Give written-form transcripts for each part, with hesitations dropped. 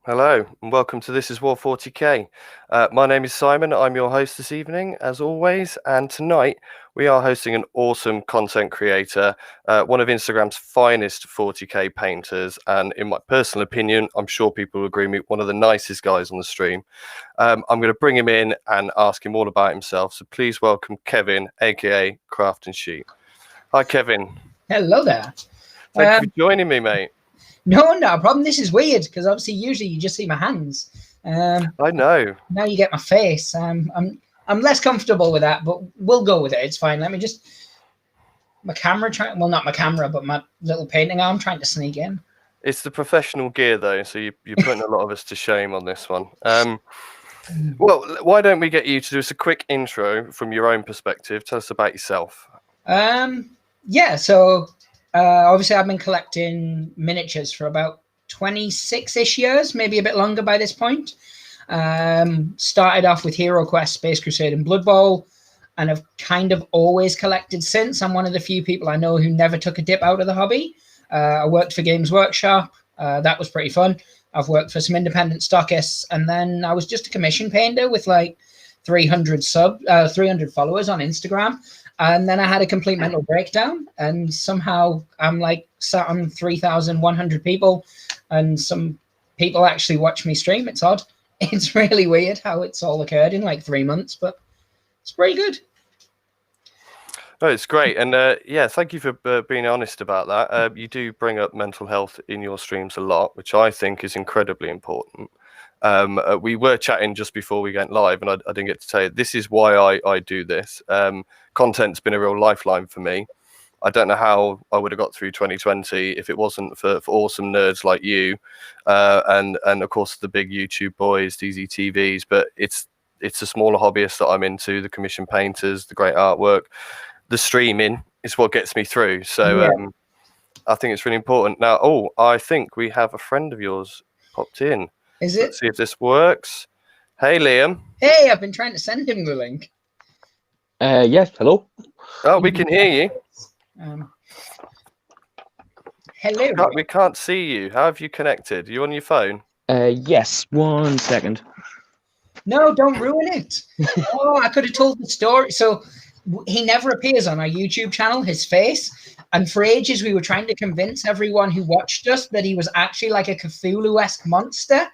Hello and welcome to This Is War40k. My name is Simon, I'm your host this evening as always, and tonight we are hosting an awesome content creator, one of Instagram's finest 40k painters, and in my personal opinion, I'm sure people will agree with me, one of the nicest guys on the stream. I'm going to bring him in and ask him all about himself, so please welcome Kevin, aka CraftAndSheep. Hi Kevin. Hello there. Thank you for joining me, mate. No problem. This is weird because obviously usually you just see my hands. I know. Now you get my face. I'm less comfortable with that, but we'll go with it. It's fine. Let me just my camera well, not my camera, but my little painting arm trying to sneak in. It's the professional gear though, so you're putting a lot of us to shame on this one. Well, why don't we get you to do us a quick intro from your own perspective? Tell us about yourself. Yeah. So. Obviously, I've been collecting miniatures for about 26-ish years, maybe a bit longer by this point. Started off with Hero Quest, Space Crusade, and Blood Bowl, and I've kind of always collected since. I'm one of the few people I know who never took a dip out of the hobby. I worked for Games Workshop. That was pretty fun. I've worked for some independent stockists, and then I was just a commission painter with like 300 followers on Instagram. And then I had a complete mental breakdown, and somehow I'm like sat on 3,100 people, and some people actually watch me stream. It's odd. It's really weird how it's all occurred in like 3 months, but it's pretty good. Oh, it's great. And yeah, thank you for being honest about that. You do bring up mental health in your streams a lot, which I think is incredibly important. We were chatting just before we went live, and I didn't get to tell you, this is why I do this. Content's been a real lifeline for me. I don't know how I would have got through 2020 if it wasn't for awesome nerds like you, and of course the big YouTube boys, DZTVs. But it's the smaller hobbyists that I'm into, the commission painters, the great artwork, the streaming is what gets me through. So yeah. I think it's really important. Now, I think we have a friend of yours popped in. Is it? Let's see if this works. Hey, Liam. Hey, I've been trying to send him the link. Yes, hello. Oh, we can hear you. Hello. We can't see you. How have you connected? Are you on your phone? Yes, 1 second. No, don't ruin it. Oh, I could have told the story. So he never appears on our YouTube channel, his face. And for ages, we were trying to convince everyone who watched us that he was actually like a Cthulhu-esque monster.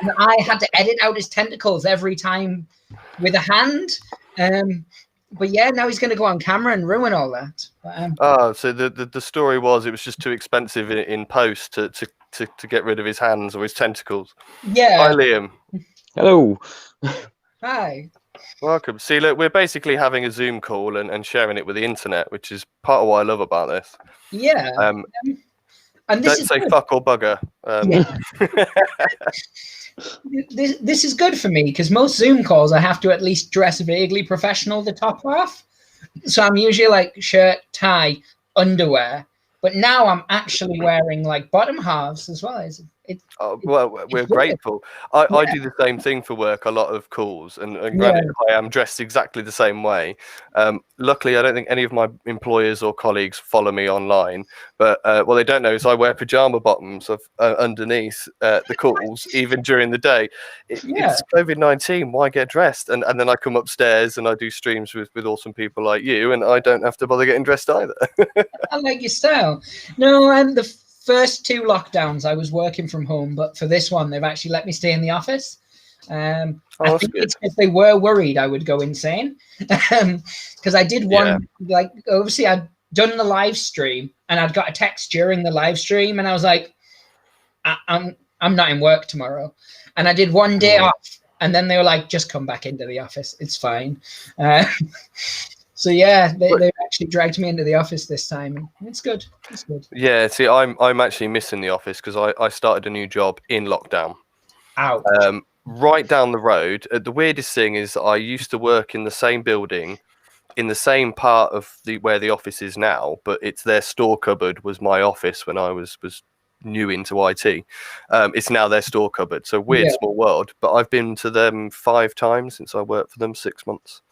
And I had to edit out his tentacles every time with a hand. But yeah, now he's going to go on camera and ruin all that. So the story was it was just too expensive in post to get rid of his hands or his tentacles. Yeah. Hi, Liam. Hello. Hi. Welcome. See, look, we're basically having a Zoom call and sharing it with the internet, which is part of what I love about this. Yeah. And this don't say good. Fuck or bugger. This is good for me because most Zoom calls I have to at least dress vaguely professional the top half. So I'm usually like shirt, tie, underwear. But now I'm actually wearing like bottom halves as well. Well, we're grateful. I do the same thing for work, a lot of calls, and granted, I am dressed exactly the same way. Luckily, I don't think any of my employers or colleagues follow me online, but what they don't know is I wear pajama bottoms underneath the calls, even during the day. It's COVID-19, why get dressed? And then I come upstairs and I do streams with awesome people like you, and I don't have to bother getting dressed either. I like your style. No, the first 2 lockdowns I was working from home, but for this one they've actually let me stay in the office. I think it's because they were worried I would go insane. Because I did one, like obviously I'd done the live stream and I'd got a text during the live stream and I was like, I'm not in work tomorrow. And I did 1 day off and then they were like, just come back into the office, it's fine. So yeah, they actually dragged me into the office this time, and it's good. It's good. Yeah, see, I'm actually missing the office because I started a new job in lockdown. Ouch. Right down the road. The weirdest thing is I used to work in the same building, in the same part of where the office is now, but it's their store cupboard was my office when I was new into IT. It's now their store cupboard. So weird, small world. But I've been to them 5 times since I worked for them, 6 months.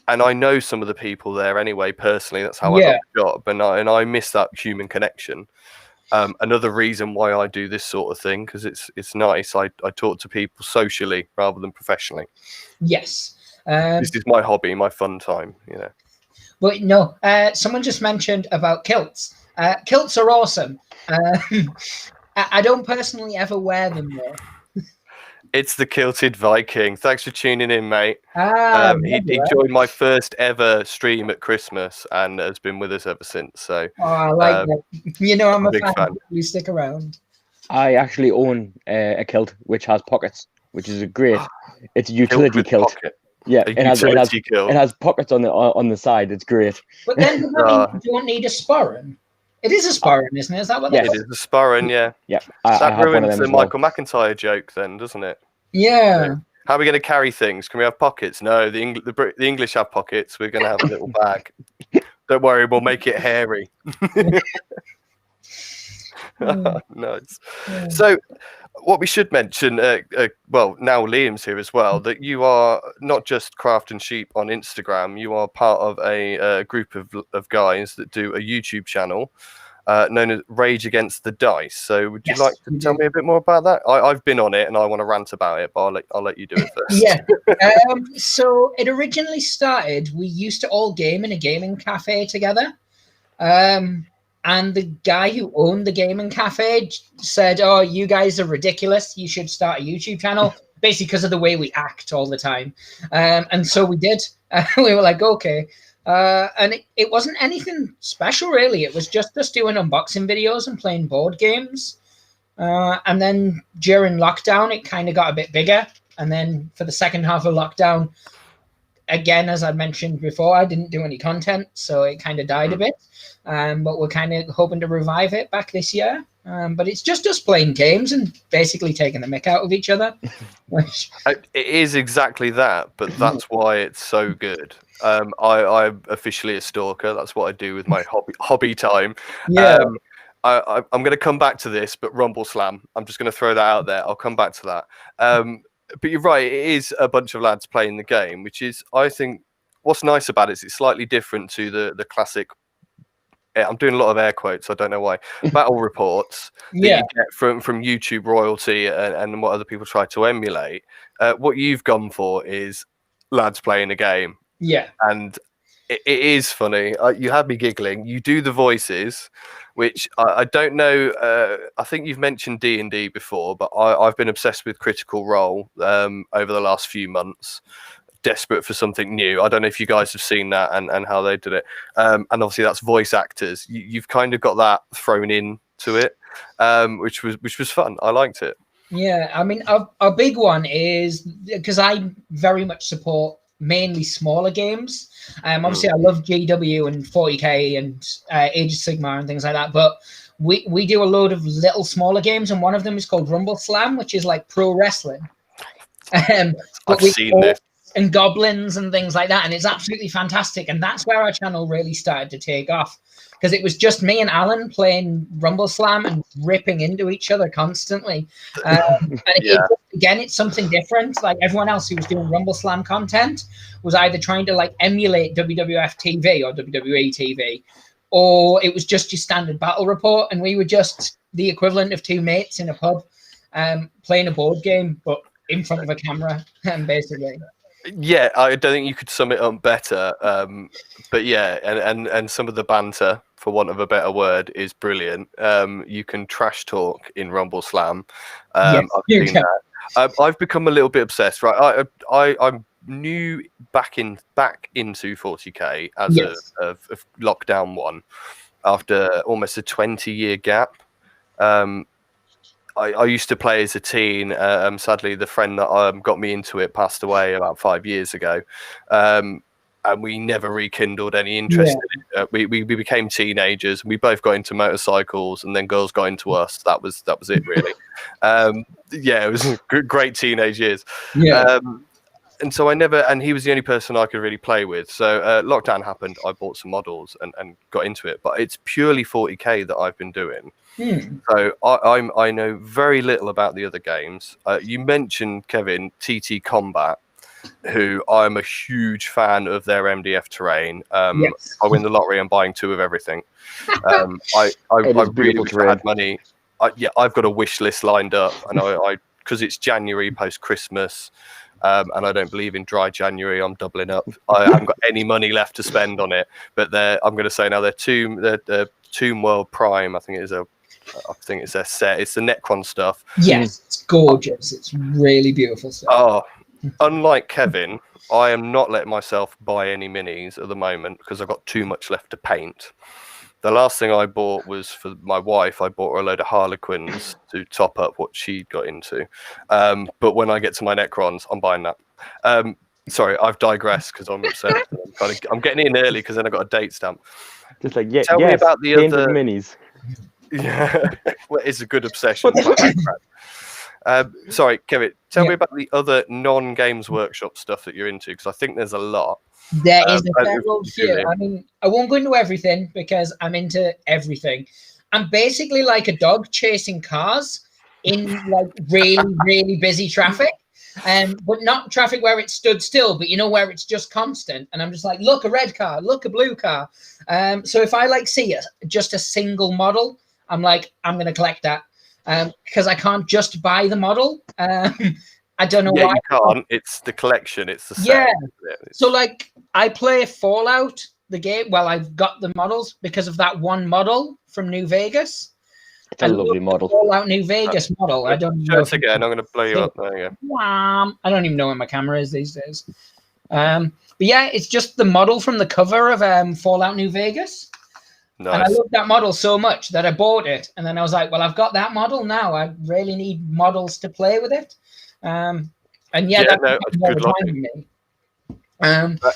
And I know some of the people there anyway, personally. That's how I got the job. And I miss that human connection. Another reason why I do this sort of thing, because it's nice. I talk to people socially rather than professionally. Yes. This is my hobby, my fun time. But no, someone just mentioned about kilts. Kilts are awesome. I don't personally ever wear them though. It's the Kilted Viking. Thanks for tuning in, mate. He Right. joined my first ever stream at Christmas and has been with us ever since. So I like that. You know, I'm a big fan. You stick around. I actually own a kilt which has pockets, which is a great. It's a utility with kilt. pocket. Yeah, A it has kilt. it has pockets on the side. It's great. But then does that mean you don't need a sporran? It is a sporran, isn't it? Is that what Yes. that It is a sporran, yeah. Yeah, I That have one of ruins them the as well. Michael McIntyre joke then, doesn't it? Yeah. How are we going to carry things? Can we have pockets? No, the English have pockets. We're going to have a little bag. Don't worry, we'll make it hairy. Nice. Yeah. So, what we should mention, well, now Liam's here as well, that you are not just Craft and Sheep on Instagram. You are part of a group of guys that do a YouTube channel known as Rage Against the Dice. So, would you like to tell me a bit more about that? I've been on it and I want to rant about it, but I'll let you do it first. Yeah. So it originally started. We used to all game in a gaming cafe together. And the guy who owned the gaming cafe said, "Oh, you guys are ridiculous. You should start a YouTube channel." Basically, because of the way we act all the time. And so we did. We were like, okay. And it wasn't anything special, really. It was just us doing unboxing videos and playing board games. And then during lockdown, it kind of got a bit bigger. And then for the second half of lockdown, again, as I mentioned before, I didn't do any content, so it kind of died a bit. But we're kind of hoping to revive it back this year. But it's just us playing games and basically taking the mick out of each other. It is exactly that, but that's why it's so good. I'm officially a stalker. That's what I do with my hobby time. Yeah. I'm going to come back to this, but Rumble Slam, I'm just going to throw that out there. I'll come back to that. But you're right, it is a bunch of lads playing the game, which is, I think, what's nice about it is it's slightly different to the classic. I'm doing a lot of air quotes, I don't know why. Battle reports that you get from YouTube royalty and what other people try to emulate. What you've gone for is lads playing a game. Yeah. And it is funny. You had me giggling. You do the voices, which I don't know. I think you've mentioned D&D before, but I've been obsessed with Critical Role over the last few months. Desperate for something new. I don't know if you guys have seen that and how they did it. And obviously that's voice actors. You've kind of got that thrown into it, which was fun. I liked it. Yeah, I mean, a big one is because I very much support mainly smaller games. Obviously, I love GW and 40k and Age of Sigmar and things like that. But we do a load of little smaller games, and one of them is called Rumble Slam, which is like pro wrestling. I've seen this. And goblins and things like that, and it's absolutely fantastic. And that's where our channel really started to take off, because it was just me and Alan playing Rumble Slam and ripping into each other constantly. And again, it's something different. Like everyone else who was doing Rumble Slam content was either trying to like emulate WWF TV or WWE TV, or it was just your standard battle report, and we were just the equivalent of two mates in a pub playing a board game, but in front of a camera, basically. Yeah, I don't think you could sum it up better. But yeah, and some of the banter, for want of a better word, is brilliant. You can trash talk in Rumble Slam. I've seen that. I've become a little bit obsessed. Right, I'm new back into 40k as of lockdown one, after almost a 20-year gap. I used to play as a teen. Sadly, the friend that got me into it passed away about 5 years ago, and we never rekindled any interest in it. We became teenagers. We both got into motorcycles, and then girls got into us. That was it, really. It was great teenage years. And so and he was the only person I could really play with. So lockdown happened. I bought some models and got into it. But it's purely 40k that I've been doing. So I know very little about the other games. You mentioned, Kevin, TT Combat. who I'm a huge fan of their MDF terrain. Yes. If I win the lottery, I'm buying 2 of everything. I It is really beautiful wish I terrain. had money. I've got a wish list lined up, and I because it's January post Christmas, and I don't believe in dry January. I'm doubling up. I haven't got any money left to spend on it, but I'm going to say now they're Tomb World Prime. I think it's their set. It's the Necron stuff. Yes, it's gorgeous. It's really beautiful stuff. Oh, unlike Kevin, I am not letting myself buy any minis at the moment because I've got too much left to paint. The last thing I bought was for my wife. I bought her a load of Harlequins to top up what she got into. But when I get to my Necrons, I'm buying that. Sorry, I've digressed because I'm obsessed. I'm getting in early because then I got a date stamp. Just like Tell me about the painted other minis. Yeah, well, it's a good obsession. Sorry, Kevin. Tell me about the other non-Games Workshop stuff that you're into, because I think there's a lot. There is a fair old few. I mean, I won't go into everything because I'm into everything. I'm basically like a dog chasing cars in like really, really busy traffic. But not traffic where it stood still, but you know, where it's just constant. And I'm just like, look, a red car, look, a blue car. So if I like see just a single model, I'm like, I'm going to collect that because I can't just buy the model. I don't know why. You can't. It's the collection. It's the set. Yeah. So like I play Fallout, the game. Well, I've got the models because of that one model from New Vegas. It's a lovely model. Fallout New Vegas model. I don't know. Show it again. I'm going to blow you up. There you go. I don't even know where my camera is these days. But yeah, it's just the model from the cover of Fallout New Vegas. Nice. And I loved that model so much that I bought it. And then I was like, well, I've got that model now. I really need models to play with it. And yeah, that's good logic. But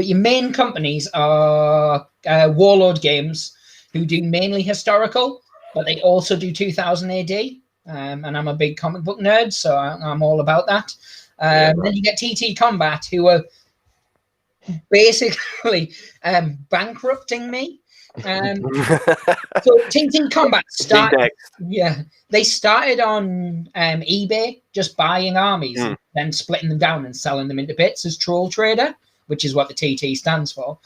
your main companies are Warlord Games, who do mainly historical, but they also do 2000 AD. And I'm a big comic book nerd, so I'm all about that. Then you get TT Combat, who are basically bankrupting me. So TT Combat started. Yeah, they started on eBay, just buying armies, and then splitting them down and selling them into bits as Troll Trader, which is what the TT stands for.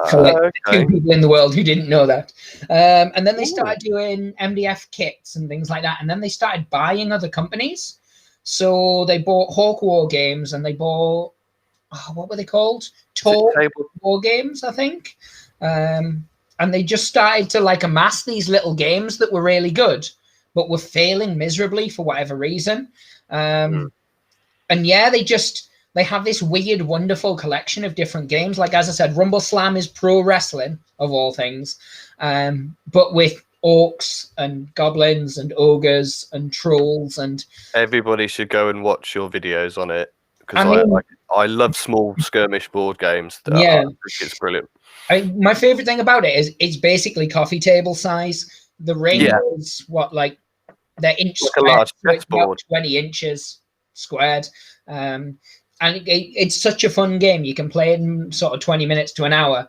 For two people in the world who didn't know that. And then they started doing MDF kits and things like that. And then they started buying other companies. So they bought Hawk War Games, and they bought what were they called? Tor War Games, I think. And they just started to like amass these little games that were really good, but were failing miserably for whatever reason. And yeah, they have this weird, wonderful collection of different games. Like, as I said, Rumble Slam is pro wrestling of all things, but with orcs and goblins and ogres and trolls, and everybody should go and watch your videos on it, because I love small skirmish board games. Yeah, I think it's brilliant. My favorite thing about it is it's basically coffee table size. The range is like they're inch like squared, a large chessboard, 20 inches squared. And it's such a fun game. You can play it in sort of 20 minutes to an hour.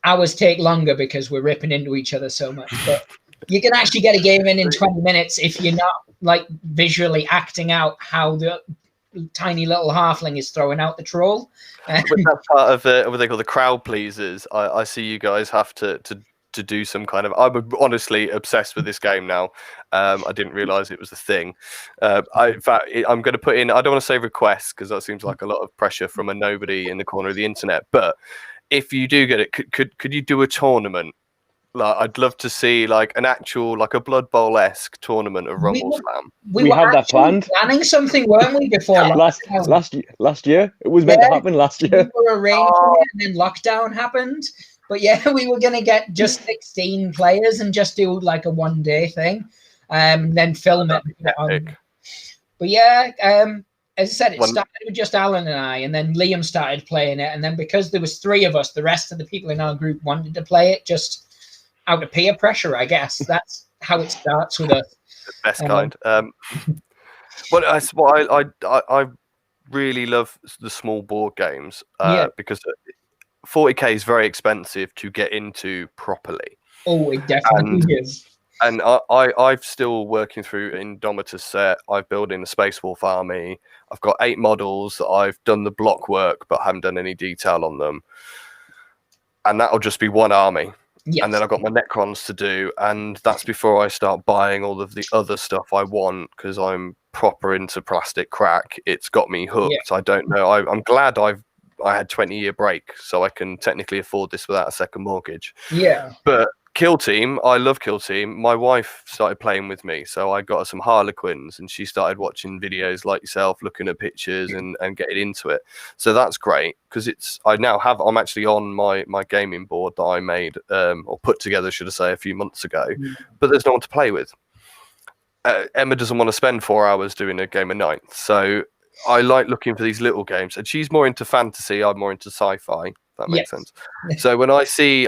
Hours take longer because we're ripping into each other so much. But you can actually get a game in 20 minutes if you're not like visually acting out how the tiny little halfling is throwing out the troll. But that's part of what they call the crowd pleasers. I see you guys have to do some kind of. I'm honestly obsessed with this game now. I didn't realize it was a thing. In fact, I'm going to put in. I don't want to say requests because that seems like a lot of pressure from a nobody in the corner of the internet. But if you do get it, could you do a tournament? Like, I'd love to see like an actual, like a Blood Bowl-esque tournament of Rumble Slam. We had that planned. Planning something, weren't we? Before last year, it was meant to happen last year. We were arranging it, and then lockdown happened. But yeah, we were gonna get just 16 players and just do like a one-day thing, then film it. But yeah, as I said, it started with just Alan and I, and then Liam started playing it, and then because there was 3 of us, the rest of the people in our group wanted to play it just out of peer pressure, I guess. That's how it starts with us. The best kind. Well, I really love the small board games because 40k is very expensive to get into properly. Oh, it definitely is. And I've still working through Indomitus set. I've built in the Space Wolf army. I've got 8 models that I've done the block work, but haven't done any detail on them. And that'll just be one army. Yes. And then I've got my Necrons to do, and that's before I start buying all of the other stuff I want, because I'm proper into plastic crack. It's got me hooked. I don't know. I'm glad I had 20-year break, so I can technically afford this without a second mortgage. Yeah. But Kill Team, I love Kill Team. My wife started playing with me, so I got her some Harlequins, and she started watching videos like yourself, looking at pictures and getting into it. So that's great, because I'm actually on my gaming board that I made, or put together, should I say, a few months ago, but there's no one to play with. Emma doesn't want to spend 4 hours doing a game a night, so I like looking for these little games, and she's more into fantasy, I'm more into sci-fi. That makes sense. So when I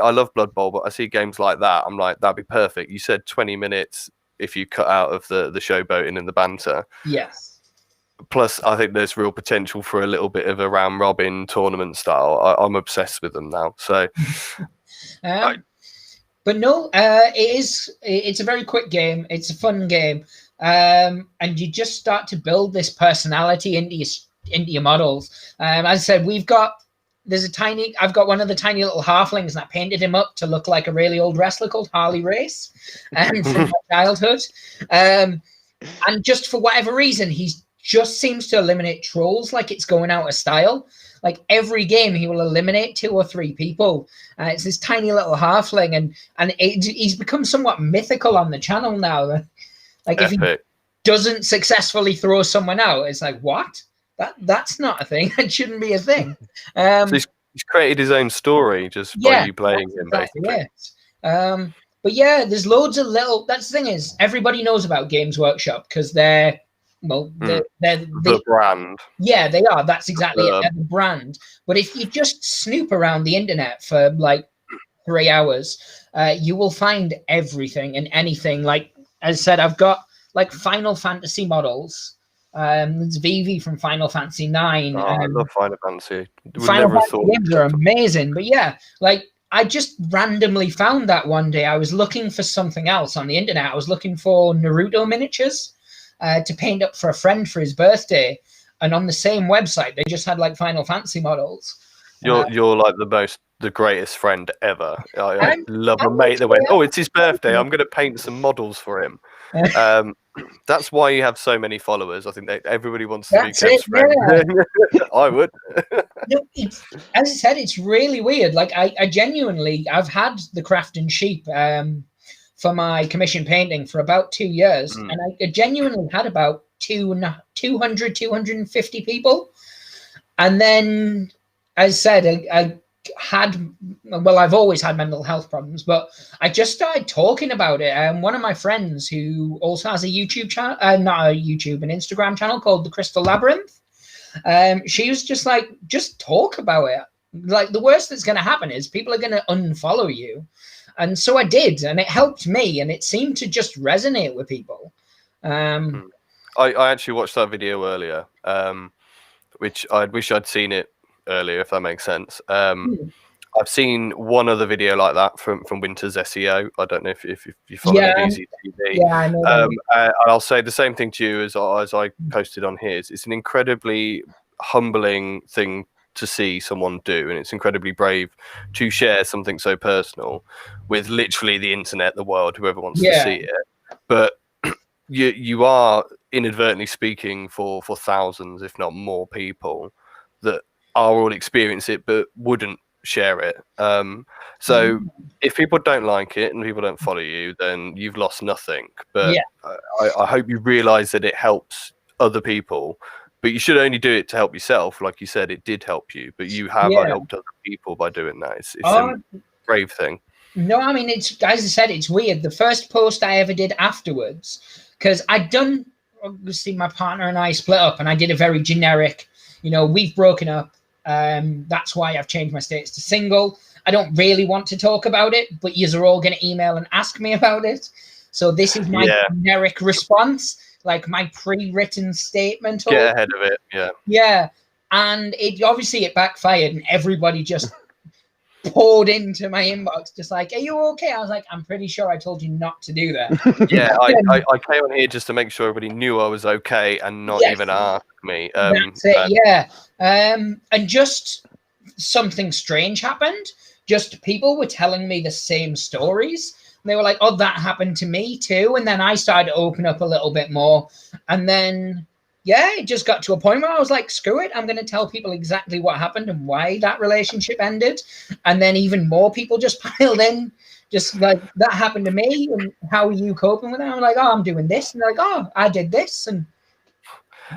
love Blood Bowl, but I see games like that, I'm like, that'd be perfect. You said 20 minutes if you cut out of the showboating and the banter. Yes. Plus, I think there's real potential for a little bit of a round robin tournament style. I'm obsessed with them now. So, but no, it's a very quick game. It's a fun game, and you just start to build this personality into your models. As I said, I've got one of the tiny little halflings, and I painted him up to look like a really old wrestler called Harley Race, from my childhood. And just for whatever reason, he just seems to eliminate trolls like it's going out of style. Like every game, he will eliminate 2 or 3 people. It's this tiny little halfling, and he's become somewhat mythical on the channel now. Like Epic. If he doesn't successfully throw someone out, it's like, what? That's not a thing. That shouldn't be a thing. So he's created his own story just by you playing him, basically. But yeah, there's loads of little. That's the thing is, everybody knows about Games Workshop because they're the brand. Yeah, they are. That's exactly it. They're the brand. But if you just snoop around the internet for like 3 hours, you will find everything and anything. Like as I said, I've got like Final Fantasy models. There's Vivi from Final Fantasy 9. I love Final Fantasy. Final Fantasy games are amazing. But yeah, like I just randomly found that one day. I was looking for something else on the internet. I was looking for Naruto miniatures to paint up for a friend for his birthday. And on the same website, they just had like Final Fantasy models. You're like the greatest friend ever. I love a mate that went, oh, it's his birthday. I'm going to paint some models for him. That's why you have so many followers. I think everybody wants to be Kev's friend. Yeah. I would. No, as I said, it's really weird. Like I genuinely, I've had the CraftAndSheep for my commission painting for about 2 years, and I genuinely had about 200, 250 people. And then, as I said, I've always had mental health problems, but I just started talking about it. And one of my friends who also has a YouTube channel, not a YouTube, an Instagram channel called The Crystal Labyrinth. She was just like, just talk about it. Like the worst that's going to happen is people are going to unfollow you. And so I did, and it helped me, and it seemed to just resonate with people. I actually watched that video earlier, which I wish I'd seen it earlier, if that makes sense. I've seen one other video like that from Winter's SEO. I don't know if you follow DZTV. Yeah, I know. I'll say the same thing to you as I posted on his. It's an incredibly humbling thing to see someone do, and it's incredibly brave to share something so personal with literally the internet, the world, whoever wants to see it. But you are inadvertently speaking for thousands, if not more, people that are all experience it but wouldn't share it. So if people don't like it and people don't follow you, then you've lost nothing. But I hope you realize that it helps other people, but you should only do it to help yourself. Like you said, it did help you, but you have helped other people by doing that. It's a brave thing. No, I mean, it's, as I said, it's weird. The first post I ever did afterwards, because I'd done, obviously my partner and I split up, and I did a very generic, we've broken up. That's why I've changed my status to single. I don't really want to talk about it, but yous are all going to email and ask me about it. So this is my generic response, like my pre-written statement. Get ahead of it, Yeah, and it backfired, and everybody just poured into my inbox, just like, "Are you okay?" I was like, "I'm pretty sure I told you not to do that." Yeah, I came on here just to make sure everybody knew I was okay and not Yes. even ask me. That's it, yeah. And just something strange happened. Just people were telling me the same stories. They were like, "Oh, that happened to me too." And then I started to open up a little bit more. And then, yeah, it just got to a point where I was like, "Screw it. I'm going to tell people exactly what happened and why that relationship ended." And then even more people just piled in. Just like, "That happened to me. And how are you coping with it?" I'm like, "Oh, I'm doing this." And they're like, "Oh, I did this." And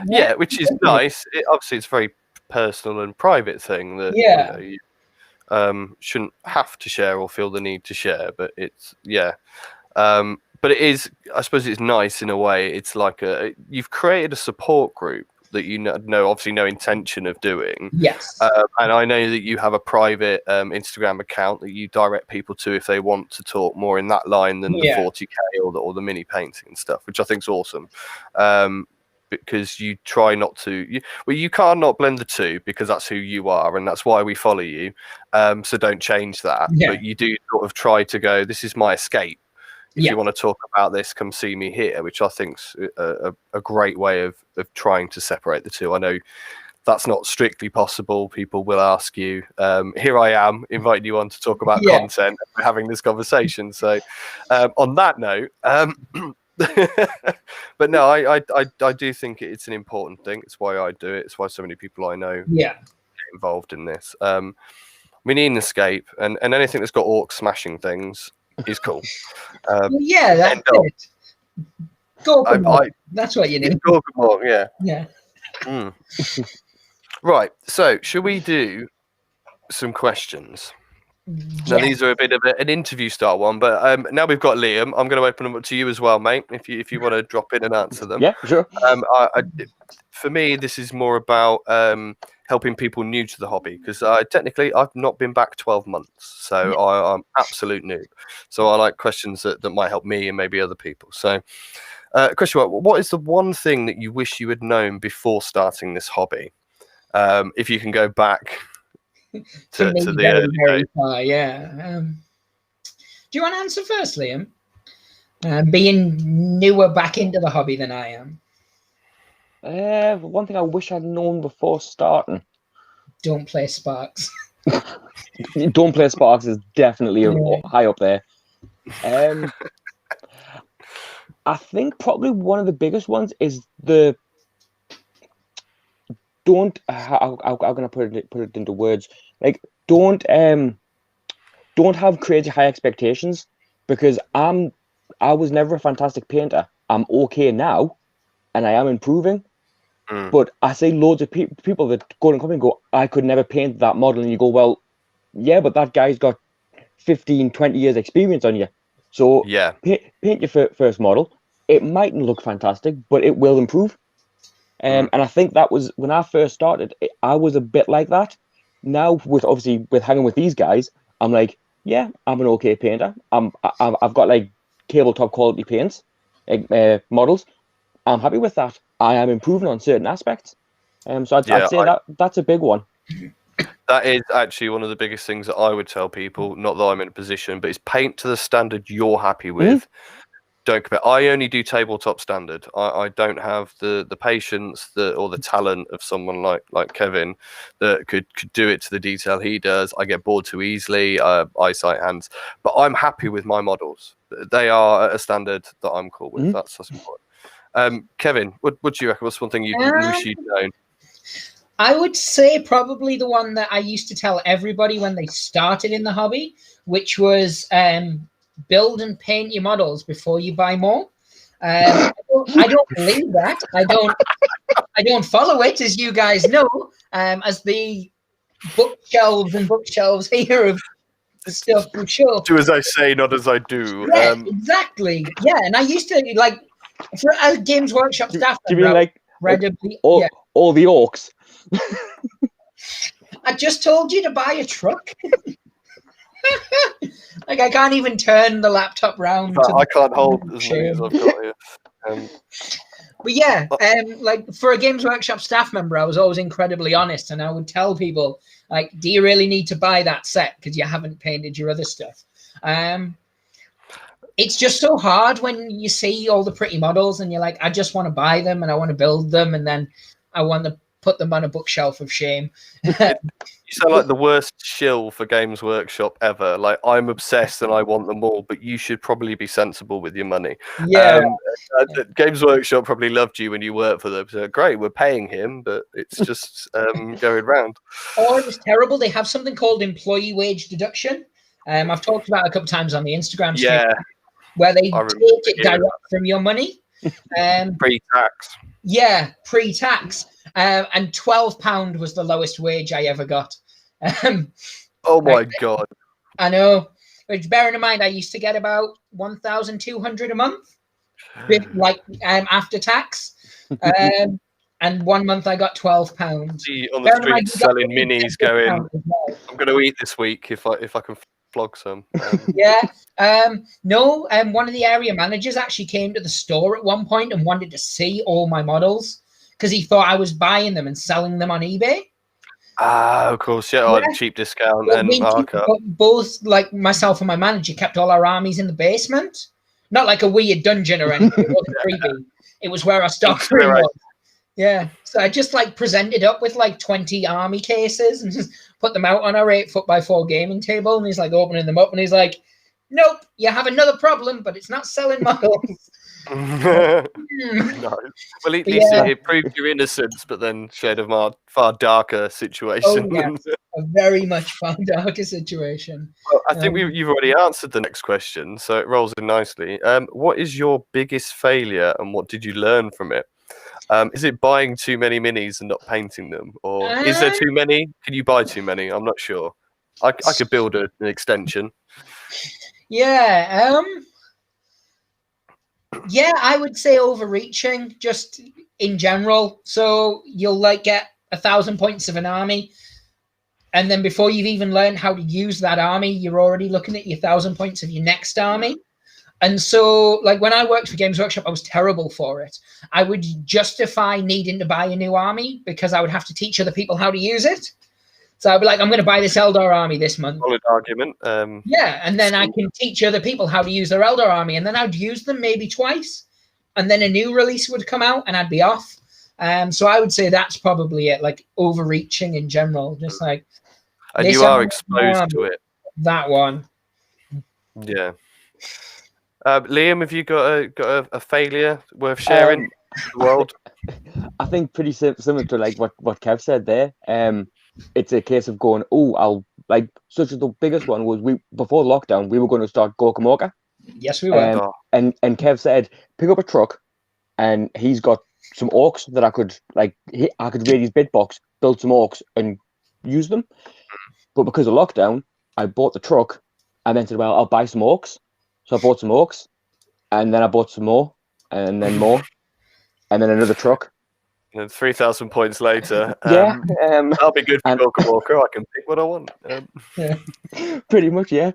yeah, which is nice. Obviously, it's a very personal and private thing that you shouldn't have to share or feel the need to share, but it's but it is, I suppose it's nice in a way. It's like you've created a support group that you know obviously no intention of doing. Yes. And I know that you have a private Instagram account that you direct people to if they want to talk more in that line than the 40k or the mini painting and stuff, which I think is awesome. Because you try not to, you can't not blend the two, because that's who you are and that's why we follow you. So don't change that. But you do sort of try to go, this is my escape. If you want to talk about this, come see me here, which I think's a great way of trying to separate the two. I know that's not strictly possible. People will ask you. Here I am inviting you on to talk about content. We're having this conversation. So on that note, but no, I do think it's an important thing. It's why I do it. It's why so many people I know get involved in this. We need an escape, and anything that's got orcs smashing things is cool. That's it. That's what you need. Yeah. Right. So, should we do some questions? Now, these are a bit of an interview style one, but now we've got Liam, I'm going to open them up to you as well, mate, if you want to drop in and answer them. Yeah, sure. For me, this is more about helping people new to the hobby, because technically I've not been back 12 months, so I'm absolute noob. So I like questions that might help me and maybe other people. So question one, what is the one thing that you wish you had known before starting this hobby? If you can go back to the very far, do you want to answer first, Liam? Being newer back into the hobby than I am. One thing I wish I'd known before starting. Don't play Sparks. Don't play Sparks is definitely high up there. I think probably one of the biggest ones is the don't. How can I put it into words? Like don't have crazy high expectations, because I was never a fantastic painter. I'm okay now, and I am improving. But I see loads of people that go and come and go, I could never paint that model, and you go, well, yeah, but that guy's got 15, 20 years experience on you. So paint your first model. It mightn't look fantastic, but it will improve. And I think that was when I first started. I was a bit like that. Now, with hanging with these guys, I'm like, yeah, I'm an okay painter. I've got like tabletop quality paints, models. I'm happy with that. I am improving on certain aspects. So I'd say that's a big one. That is actually one of the biggest things that I would tell people. Not that I'm in a position, but it's paint to the standard you're happy with. Don't compare. I only do tabletop standard. I don't have the patience or the talent of someone like Kevin that could do it to the detail he does. I get bored too easily, eyesight, hands. But I'm happy with my models. They are at a standard that I'm cool with. That's important. Kevin, what do you reckon? What's one thing you wish you'd known? I would say probably the one that I used to tell everybody when they started in the hobby, which was build and paint your models before you buy more. I don't believe that. I don't follow it, as you guys know, as the bookshelves here of the stuff for sure. Do as I say, not as I do. Yeah, exactly. Yeah, and I used to like as Games Workshop staff. Do you mean like all the orcs? I just told you to buy a truck. Like I can't even turn the laptop round. I can't hold as many as I've got here. But yeah, like for a Games Workshop staff member, I was always incredibly honest, and I would tell people, like, do you really need to buy that set because you haven't painted your other stuff? It's just so hard when you see all the pretty models and you're like, I just want to buy them and I want to build them, and then I want to put them on a bookshelf of shame. You sound like the worst shill for Games Workshop ever. Like, I'm obsessed and I want them all, but you should probably be sensible with your money. Yeah. Games Workshop probably loved you when you worked for them. So great, we're paying him, but it's just going round. Or it was terrible. They have something called employee wage deduction. I've talked about it a couple of times on the Instagram stream, where they take it direct from your money. Pre-tax. Yeah, pre-tax. And £12 was the lowest wage I ever got. Oh my God. I know. Which, bearing in mind, I used to get about 1,200 a month, like after tax. And 1 month I got £12. See on the street selling minis, going, I'm going to eat this week if I can flog some. No. One of the area managers actually came to the store at one point and wanted to see all my models because he thought I was buying them and selling them on eBay. Of course, yeah. Cheap discount. And both, like myself and my manager, kept all our armies in the basement. Not like a weird dungeon or anything. It wasn't creepy. It was where our stock room was. Yeah. So I just like presented up with like 20 army cases and just put them out on our 8-foot-by-4 gaming table. And he's like opening them up and he's like, nope, you have another problem, but it's not selling models. No. Well, at least it proved your innocence, but then showed a far darker situation. Oh, yeah. A very much far darker situation. Well, I think you've already answered the next question, so it rolls in nicely. What is your biggest failure and what did you learn from it? Is it buying too many minis and not painting them? Or is there too many? Can you buy too many? I'm not sure. I could build an extension. Yeah. Yeah, I would say overreaching just in general. So you'll like get 1,000 points of an army. And then before you've even learned how to use that army, you're already looking at your 1,000 points of your next army. And so, like, when I worked for Games Workshop, I was terrible for it. I would justify needing to buy a new army because I would have to teach other people how to use it. So I'd be like, I'm going to buy this Eldar army this month. Solid argument. Yeah, and then I can teach other people how to use their Eldar army, and then I'd use them maybe twice, and then a new release would come out, and I'd be off. So I would say that's probably it, like overreaching in general, just like. And you are exposed to it. That one. Yeah. Liam, have you got a failure worth sharing the world? I think pretty similar to like what Kev said there. It's a case of going, I'll like such as the biggest one was before lockdown we were going to start Gorkamorka. Yes, we were. And Kev said pick up a truck, and he's got some orcs that I could I could raid his bid box, build some orcs, and use them. But because of lockdown, I bought the truck, and then said, well, I'll buy some orcs. So I bought some orcs, and then I bought some more, and then more, and then another truck. And 3,000 points later, that'll be good for Walker Walker. I can pick what I want. Pretty much, yeah.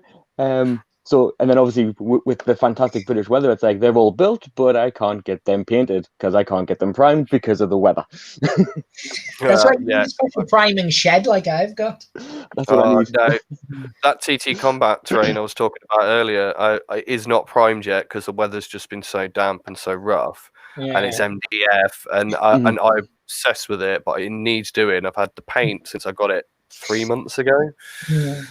So, and then obviously with the fantastic British weather, it's like they're all built, but I can't get them painted because I can't get them primed because of the weather. That's why you need a special priming shed like I've got. That's what I need. No. That TT combat terrain I was talking about earlier is not primed yet because the weather's just been so damp and so rough. Yeah. And it's MDF, and I'm obsessed with it, but it needs doing. I've had the paint since I got it 3 months ago. Yeah.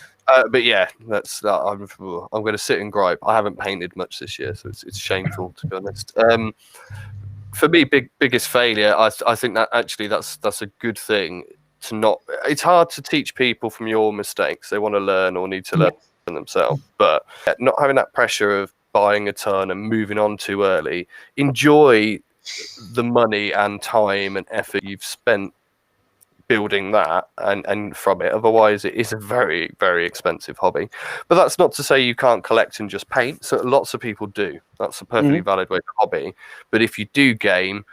But yeah, I'm going to sit and gripe. I haven't painted much this year, so it's shameful to be honest. For me, biggest failure. I think that actually that's a good thing to not. It's hard to teach people from your mistakes. They want to learn or need to learn themselves, but not having that pressure of buying a ton and moving on too early. Enjoy the money and time and effort you've spent building that and from it. Otherwise it is a very, very expensive hobby. But that's not to say you can't collect and just paint. So lots of people do. That's a perfectly valid way to hobby. But if you do game,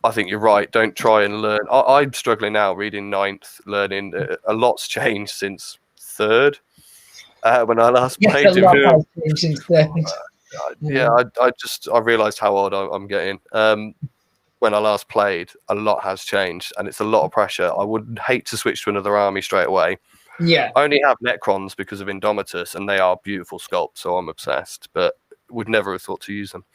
I think you're right. Don't try and learn. I'm struggling now reading 9th, learning. A lot's changed since 3rd. When I last played it. I realised how old I'm getting. when I last played, a lot has changed, and it's a lot of pressure. I would hate to switch to another army straight away. Yeah. I only have Necrons because of Indomitus, and they are beautiful sculpts, so I'm obsessed. But would never have thought to use them.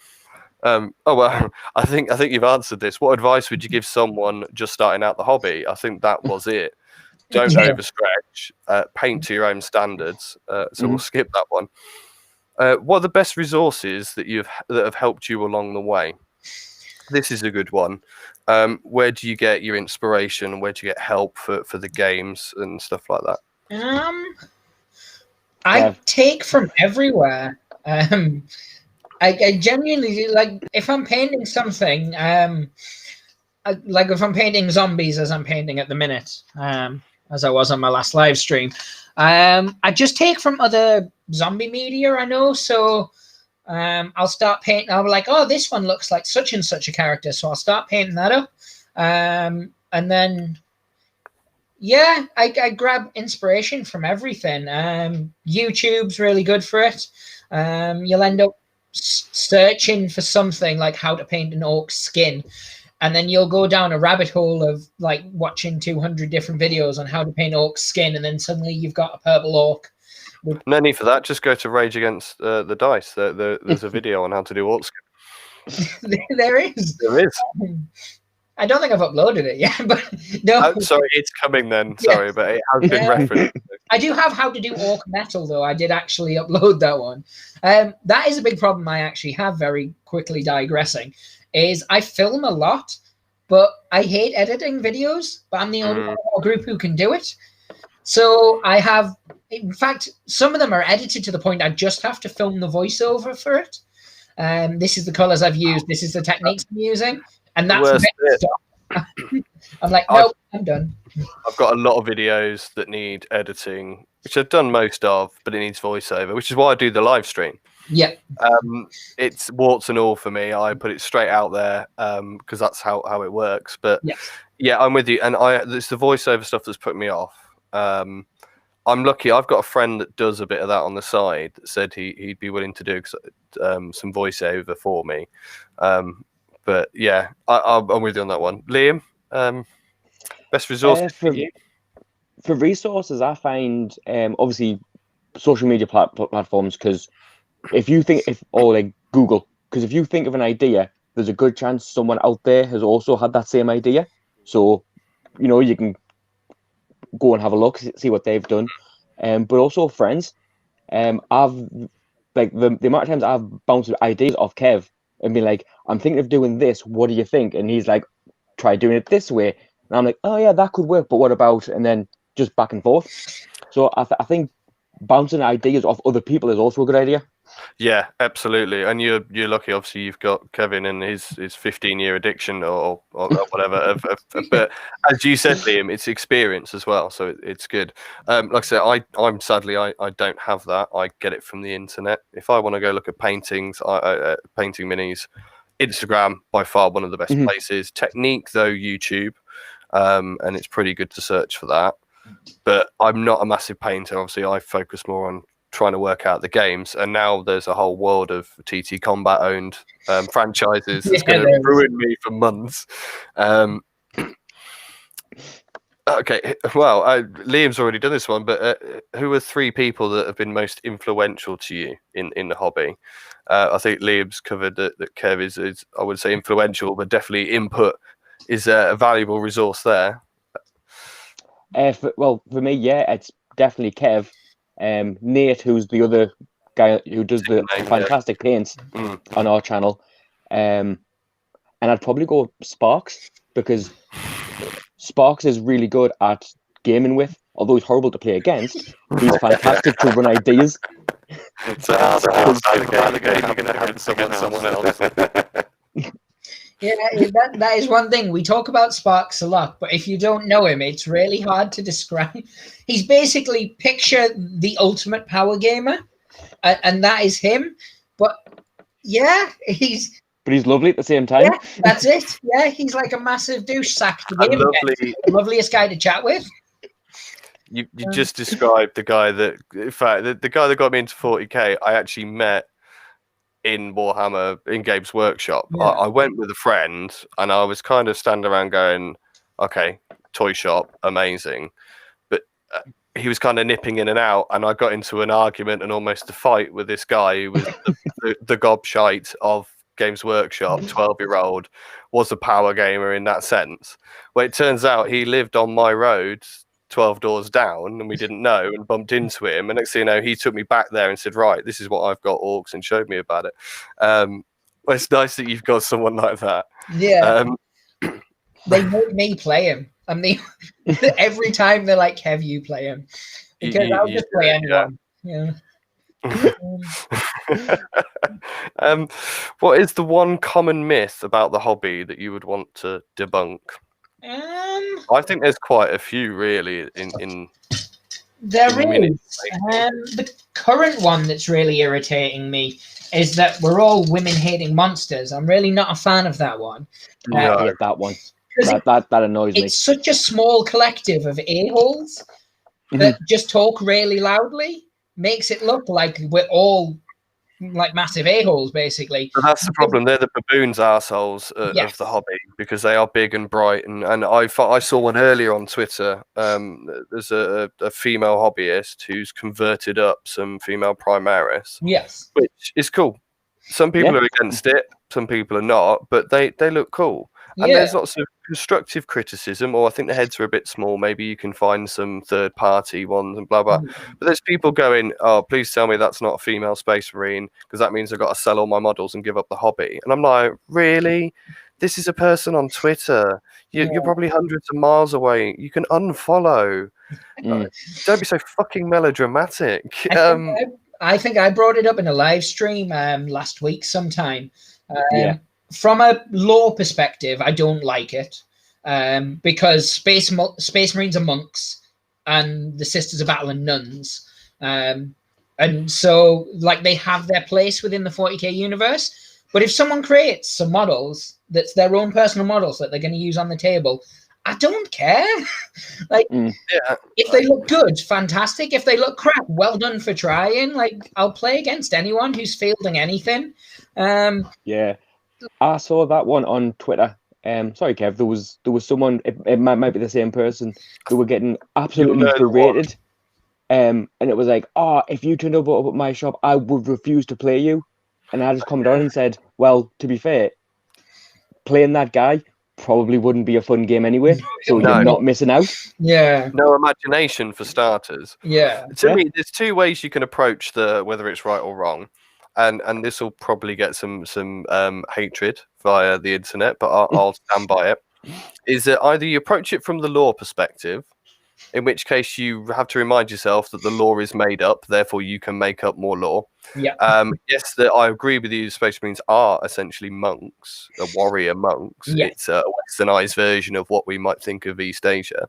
Oh well, I think you've answered this. What advice would you give someone just starting out the hobby? I think that was it. Don't overstretch. Paint to your own standards. So we'll skip that one. What are the best resources that have helped you along the way? This is a good one. Where do you get your inspiration? Where do you get help for the games and stuff like that? I take from everywhere. I genuinely like, if I'm painting something, like if I'm painting zombies as I'm painting at the minute, as I was on my last live stream, I just take from other zombie media I know. So I'll start painting. I'll be like, oh, this one looks like such and such a character, so I'll start painting that up. And then, yeah, I grab inspiration from everything. YouTube's really good for it. You'll end up searching for something like how to paint an orc's skin, and then you'll go down a rabbit hole of like watching 200 different videos on how to paint orc's skin, and then suddenly you've got a purple orc. No need for that. Just go to Rage Against the Dice. There's a video on how to do orc skin. There is. There is. I don't think I've uploaded it yet, but no. Sorry, it's coming then. Sorry, but it has been referenced. I do have how to do orc metal, though. I did actually upload that one. That is a big problem I actually have, very quickly digressing, is I film a lot, but I hate editing videos, but I'm the only one in our group who can do it. So I have, in fact, some of them are edited to the point I just have to film the voiceover for it. This is the colors I've used. This is the techniques I'm using. And that's the best stuff. I'm like, no, I'm done. I've got a lot of videos that need editing, which I've done most of, but it needs voiceover, which is why I do the live stream. Yeah. It's warts and all for me. I put it straight out there because that's how it works. But yeah, I'm with you. And it's the voiceover stuff that's put me off. I'm lucky. I've got a friend that does a bit of that on the side that said he'd be willing to do some voiceover for me. But yeah, I'm with you on that one. Liam, best resources for you? For resources, I find obviously social media platforms, because if you think like Google, because if you think of an idea, there's a good chance someone out there has also had that same idea. So you can go and have a look, see what they've done. But also friends. I've like the amount of times I've bounced ideas off Kev and been like, I'm thinking of doing this. What do you think? And he's like, try doing it this way. And I'm like, oh yeah, that could work. But what about? And then just back and forth. So I think bouncing ideas off other people is also a good idea. Yeah, absolutely. And you're lucky. Obviously, you've got Kevin and his 15-year addiction or whatever. But as you said, Liam, it's experience as well, so it's good. Like I said, I'm sadly I don't have that. I get it from the internet. If I want to go look at paintings, painting minis, Instagram by far one of the best places. Technique though, YouTube, and it's pretty good to search for that. But I'm not a massive painter. Obviously, I focus more on trying to work out the games, and now there's a whole world of TT Combat owned franchises that's going to ruin me for months. Okay, well, Liam's already done this one, but who are 3 people that have been most influential to you in the hobby? I think Liam's covered that Kev is, I would say, influential, but definitely input is a valuable resource there. For me, yeah, it's definitely Kev. Nate, who's the other guy who does the fantastic paints on our channel, and I'd probably go Sparks, because Sparks is really good at gaming with, although he's horrible to play against. He's fantastic to run ideas. So how's the game you can against someone else? Yeah, that is one thing. We talk about Sparks a lot, but if you don't know him, it's really hard to describe. He's basically, picture the ultimate power gamer, and that is him. But yeah, he's lovely at the same time. Yeah, that's it. Yeah, he's like a massive douche sack to game against. The loveliest guy to chat with. You just described the guy that, in fact, the guy that got me into 40k, I actually met in Warhammer in Games Workshop. Yeah. I went with a friend, and I was kind of standing around going, okay, toy shop, amazing. But he was kind of nipping in and out, and I got into an argument and almost a fight with this guy who was the gobshite of Games Workshop, 12-year-old, was a power gamer in that sense. Well, it turns out he lived on my road 12 doors down, and we didn't know, and bumped into him. And next thing you know, he took me back there and said, right, this is what I've got, orcs, and showed me about it. Well, it's nice that you've got someone like that. Yeah. They make me play him. I mean, every time they're like, have you play him? Because I'll just play anyone. Yeah. What is the one common myth about the hobby that you would want to debunk? I think there's quite a few, really. There is. The current one that's really irritating me is that we're all women-hating monsters. I'm really not a fan of that one. I hate that one. That annoys me. It's such a small collective of a-holes that just talk really loudly. Makes it look like we're all like massive a-holes, basicly. But that's the problem. They're the baboons arseholes of the hobby, because they are big and bright. And I saw one earlier on Twitter. There's a female hobbyist who's converted up some female Primaris. Yes. Which is cool. Some people are against it, some people are not, but they look cool. And there's lots of constructive criticism, or I think the heads are a bit small. Maybe you can find some third-party ones and blah, blah. But there's people going, oh, please tell me that's not a female Space Marine, because that means I've got to sell all my models and give up the hobby. And I'm like, really? This is a person on Twitter. You're probably hundreds of miles away. You can unfollow. Don't be so fucking melodramatic. I think I brought it up in a live stream last week sometime. From a lore perspective, I don't like it because Space Marines are monks and the Sisters of Battle are nuns. And so, like, they have their place within the 40k universe. But if someone creates some models that's their own personal models that they're going to use on the table, I don't care. Like, if they look good, fantastic. If they look crap, well done for trying. Like, I'll play against anyone who's fielding anything. I saw that one on Twitter. Sorry, Kev. There was someone. It might be the same person. Who were getting absolutely berated. And it was like, oh, if you turned up at my shop, I would refuse to play you. And I just commented on and said, well, to be fair, playing that guy probably wouldn't be a fun game anyway. So you're not missing out. No imagination for starters. To me, there's two ways you can approach whether it's right or wrong. And this will probably get some hatred via the internet, but I'll stand by it. Is that either you approach it from the lore perspective, in which case you have to remind yourself that the lore is made up, therefore you can make up more lore. Yes, I agree with you. Space Marines are essentially monks, warrior monks. It's a westernized version of what we might think of East Asia.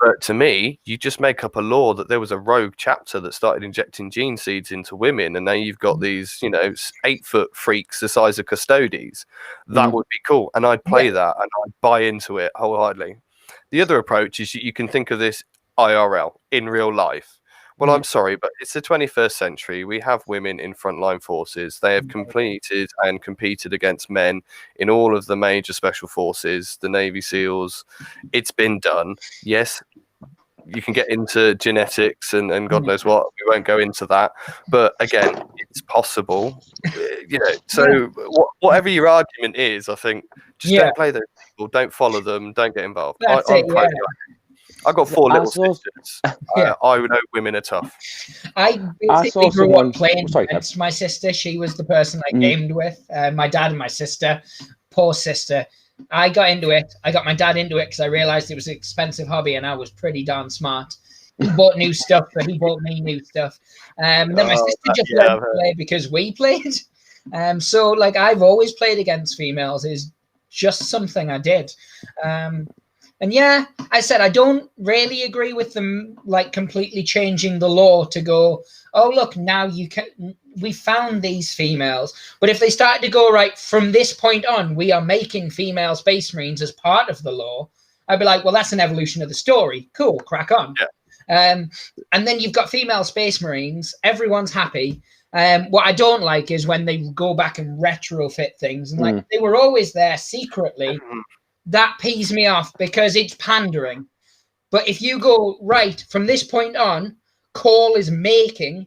But to me, you just make up a law that there was a rogue chapter that started injecting gene seeds into women, and now you've got these, 8-foot freaks the size of Custodes. That would be cool, and I'd play that, and I'd buy into it wholeheartedly. The other approach is you can think of this IRL, in real life. Well, I'm sorry, but it's the 21st century. We have women in frontline forces. They have completed and competed against men in all of the major special forces, the Navy SEALs. It's been done. Yes, you can get into genetics and God knows what. We won't go into that. But again, it's possible. So whatever your argument is, I think just don't play those people. Don't follow them. Don't get involved. I've got 4 little sisters. I know women are tough. I basically grew up playing against my sister. She was the person I gamed with. My dad and my sister. Poor sister. I got into it. I got my dad into it because I realized it was an expensive hobby and I was pretty darn smart. He bought new stuff, but he bought me new stuff. Then my sister just learned to play because we played. So, like, I've always played against females. Is just something I did. And yeah, I said I don't really agree with them, like, completely changing the law to go, oh, look, now we found these females. But if they started to go, right, from this point on, we are making female Space Marines as part of the law, I'd be like, well, that's an evolution of the story. Cool, crack on. And then you've got female Space Marines. Everyone's happy. What I don't like is when they go back and retrofit things, and like they were always there secretly. That pees me off because it's pandering. But if you go right from this point on, Call is making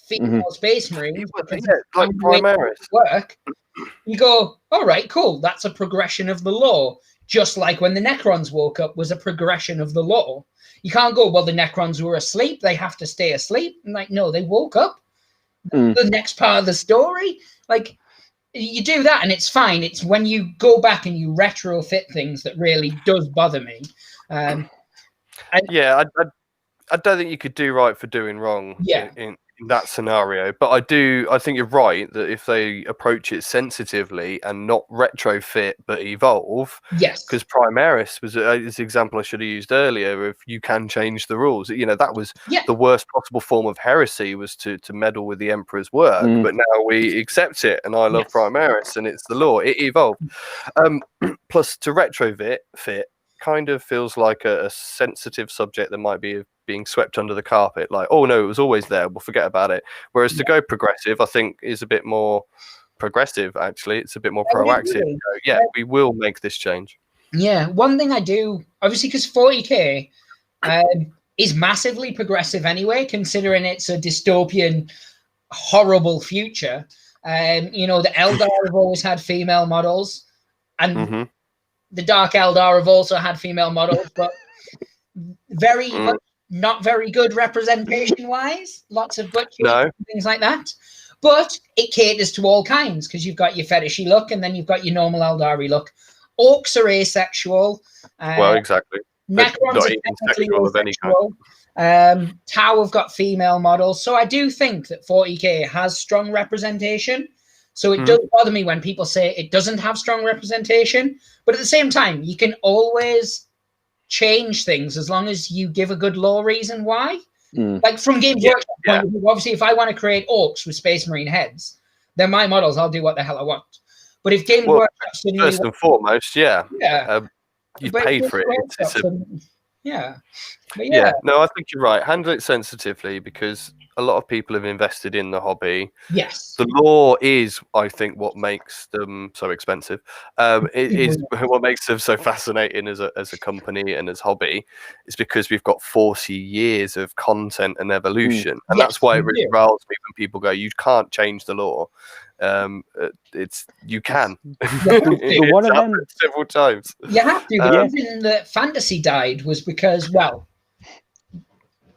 female Space Marines because like Primaris work. You go, all right, cool. That's a progression of the law. Just like when the Necrons woke up was a progression of the law. You can't go, well, the Necrons were asleep. They have to stay asleep. And like, no, they woke up. The next part of the story, like you do that and it's fine. It's when you go back and you retrofit things that really does bother me. I don't think you could do right for doing wrong in that scenario, but I think you're right that if they approach it sensitively and not retrofit but evolve, because Primaris was is the example I should have used earlier. If you can change the rules, you know, that was the worst possible form of heresy, was to meddle with the Emperor's work, but now we accept it, and I love Primaris and it's the law. It evolved. Plus, to retrofit kind of feels like a sensitive subject that might be being swept under the carpet, like, oh no, it was always there, we'll forget about it. Whereas to go progressive, I think, is a bit more progressive. Actually, it's a bit more proactive. So, we will make this change. One thing I do, obviously, because 40k is massively progressive anyway, considering it's a dystopian, horrible future. You know, the Eldar have always had female models, and the Dark Eldar have also had female models, but very not very good representation-wise. Lots of butchers and things like that. But it caters to all kinds, because you've got your fetishy look, and then you've got your normal Eldari look. Orcs are asexual. Well, exactly. Necrons are technically asexual. Tau have got female models. So I do think that 40k has strong representation. So it does bother me when people say it doesn't have strong representation. But at the same time, you can always change things as long as you give a good law reason why. Like from Games Workshop point of view, obviously, if I want to create orcs with Space Marine heads, they're my models. I'll do what the hell I want. But if Games Workshop first and foremost, you paid for it. No, I think you're right. Handle it sensitively, because a lot of people have invested in the hobby. Yes. The law is, I think, what makes them so expensive. It is what makes them so fascinating as a company and as hobby. Is because we've got 40 years of content and evolution, and that's why it really riles me when people go, "You can't change the law." You can. One of them several times. You have to. The reason that fantasy died was because, well,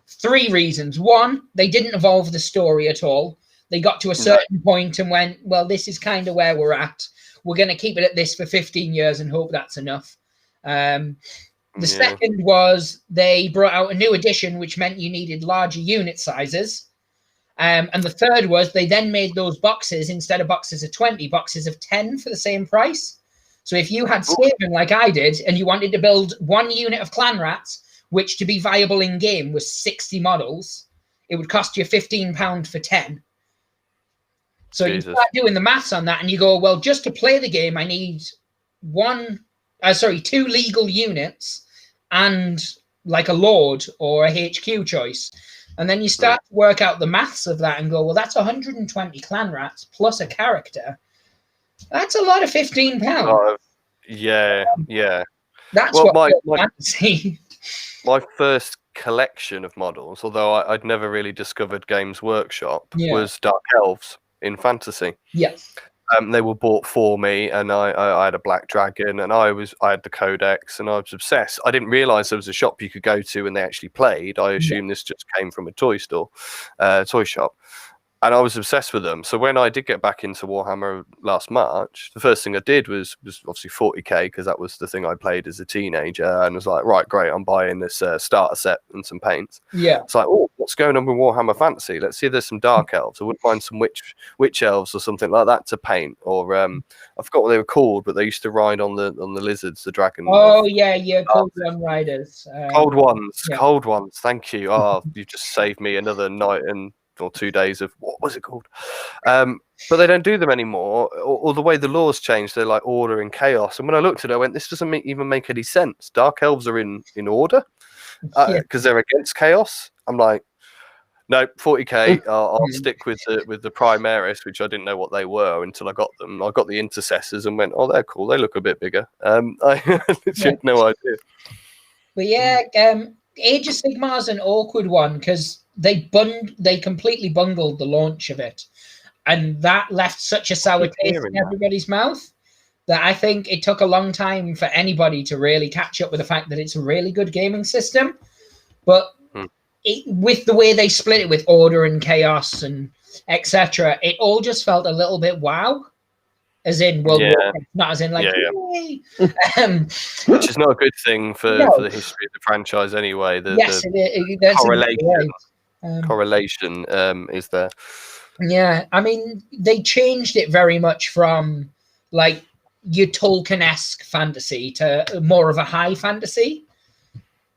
3 reasons. 1, they didn't evolve the story at all. They got to a certain point and went, well, this is kind of where we're at. We're going to keep it at this for 15 years and hope that's enough. The second was they brought out a new edition, which meant you needed larger unit sizes. And the third was they then made those boxes, instead of boxes of 20, boxes of 10 for the same price. So if you had Skaven like I did, and you wanted to build 1 unit of clan rats, which to be viable in game was 60 models, it would cost you £15 for 10. So you start doing the maths on that, and you go, well, just to play the game, I need 2 legal units and like a lord or a HQ choice. And then you start to work out the maths of that and go, well, that's 120 clan rats plus a character. That's a lot of £15. That's what fantasy. My first collection of models, although I'd never really discovered Games Workshop, was Dark Elves in fantasy. Yes. They were bought for me, and I had a black dragon, and I had the codex, and I was obsessed. I didn't realize there was a shop you could go to and they actually played. I assumed this just came from a toy shop. And I was obsessed with them. So when I did get back into Warhammer last March, the first thing I did was obviously 40k, because that was the thing I played as a teenager, and was like, right, great, I'm buying this starter set and some paints. It's like, oh, what's going on with Warhammer Fantasy? Let's see if there's some Dark Elves. I wouldn't mind some witch elves or something like that to paint. Or I forgot what they were called, but they used to ride on the lizards, the dragon. Oh yeah, Cold One Riders. Cold ones. Thank you. Oh, you've just saved me another night or 2 days of what was it called? But they don't do them anymore, or the way the laws changed. They're like order and chaos. And when I looked at it, I went, this doesn't even make any sense. Dark elves are in order because they're against chaos. I'm like, No, 40k. I'll stick with the Primaris, which I didn't know what they were until I got them. I got the Intercessors and went, oh, they're cool. They look a bit bigger. I had no idea. But yeah, Age of Sigmar is an awkward one because they completely bungled the launch of it, and that left such a sour taste in everybody's mouth that I think it took a long time for anybody to really catch up with the fact that it's a really good gaming system. But with the way they split it with Order and Chaos and etc., it all just felt a little bit wow. As in World War, not as in like, yay. Which is not a good thing for the history of the franchise anyway. The correlation is there. Yeah, I mean, they changed it very much from like your Tolkien-esque fantasy to more of a high fantasy.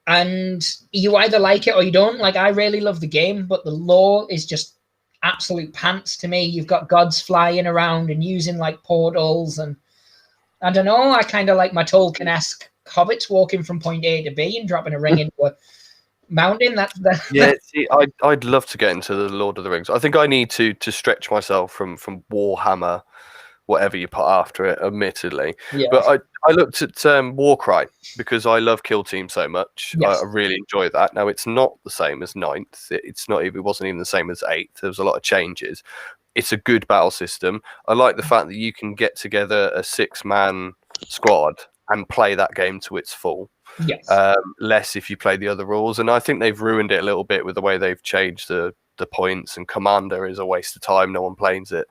And you either like it or you don't. Like, I really love the game, but the lore is just absolute pants to me. You've got gods flying around and using like portals, and I don't know, I kind of like my Tolkien-esque hobbits walking from point A to B and dropping a ring into a mountain. See, I'd love to get into the Lord of the Rings. I think I need to stretch myself from Warhammer, whatever you put after it, admittedly. But I looked at Warcry because I love Kill Team so much. I really enjoy that. Now, it's not the same as 9th. It wasn't even the same as 8th. There was a lot of changes. It's a good battle system. I like the fact that you can get together a 6-man squad and play that game to its full. Less if you play the other rules. And I think they've ruined it a little bit with the way they've changed the points, and Commander is a waste of time. No one plays it.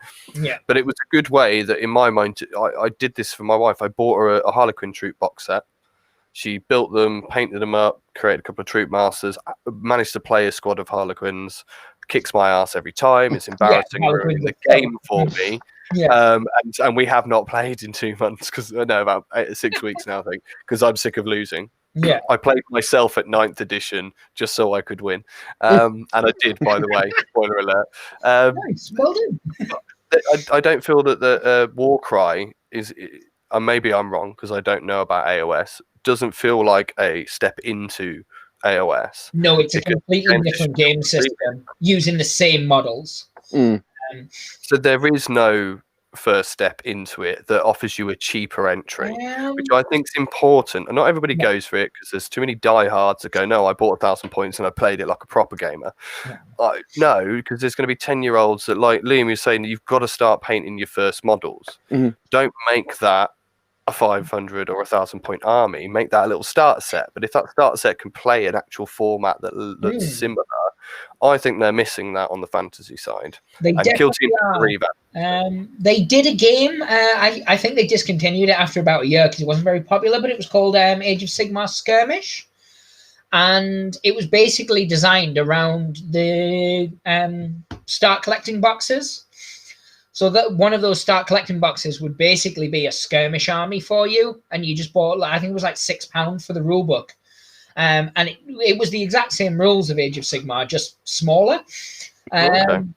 But it was a good way that, in my mind, I did this for my wife. I bought her a Harlequin troop box set. She built them, painted them up, created a couple of troop masters, managed to play a squad of Harlequins. Kicks my ass every time. It's embarrassing ruining the game for me. And we have not played in 2 months about 6 weeks now, I think, because I'm sick of losing. I played myself at 9th edition just so I could win. And I did, by the way, spoiler alert. Nice, well done. I don't feel that the Warcry is, maybe I'm wrong because I don't know about AOS, doesn't feel like a step into AOS. No, it's a completely different game system using the same models. So there is no first step into it that offers you a cheaper entry, which I think is important. And not everybody goes for it because there's too many diehards that go, no, I bought 1,000 points and I played it like a proper gamer. No, because there's going to be 10-year-olds that, like Liam was saying, you've got to start painting your first models. Don't make that a 500 or 1,000 point army. Make that a little starter set. But if that starter set can play an actual format that looks similar, I think they're missing that on the fantasy side. They definitely are. They did a game. I think they discontinued it after about a year because it wasn't very popular, but it was called Age of Sigmar Skirmish. And it was basically designed around the start collecting boxes. So that one of those start collecting boxes would basically be a skirmish army for you. And you just bought, I think it was like £6 for the rule book. And it was the exact same rules of Age of Sigmar, just smaller. And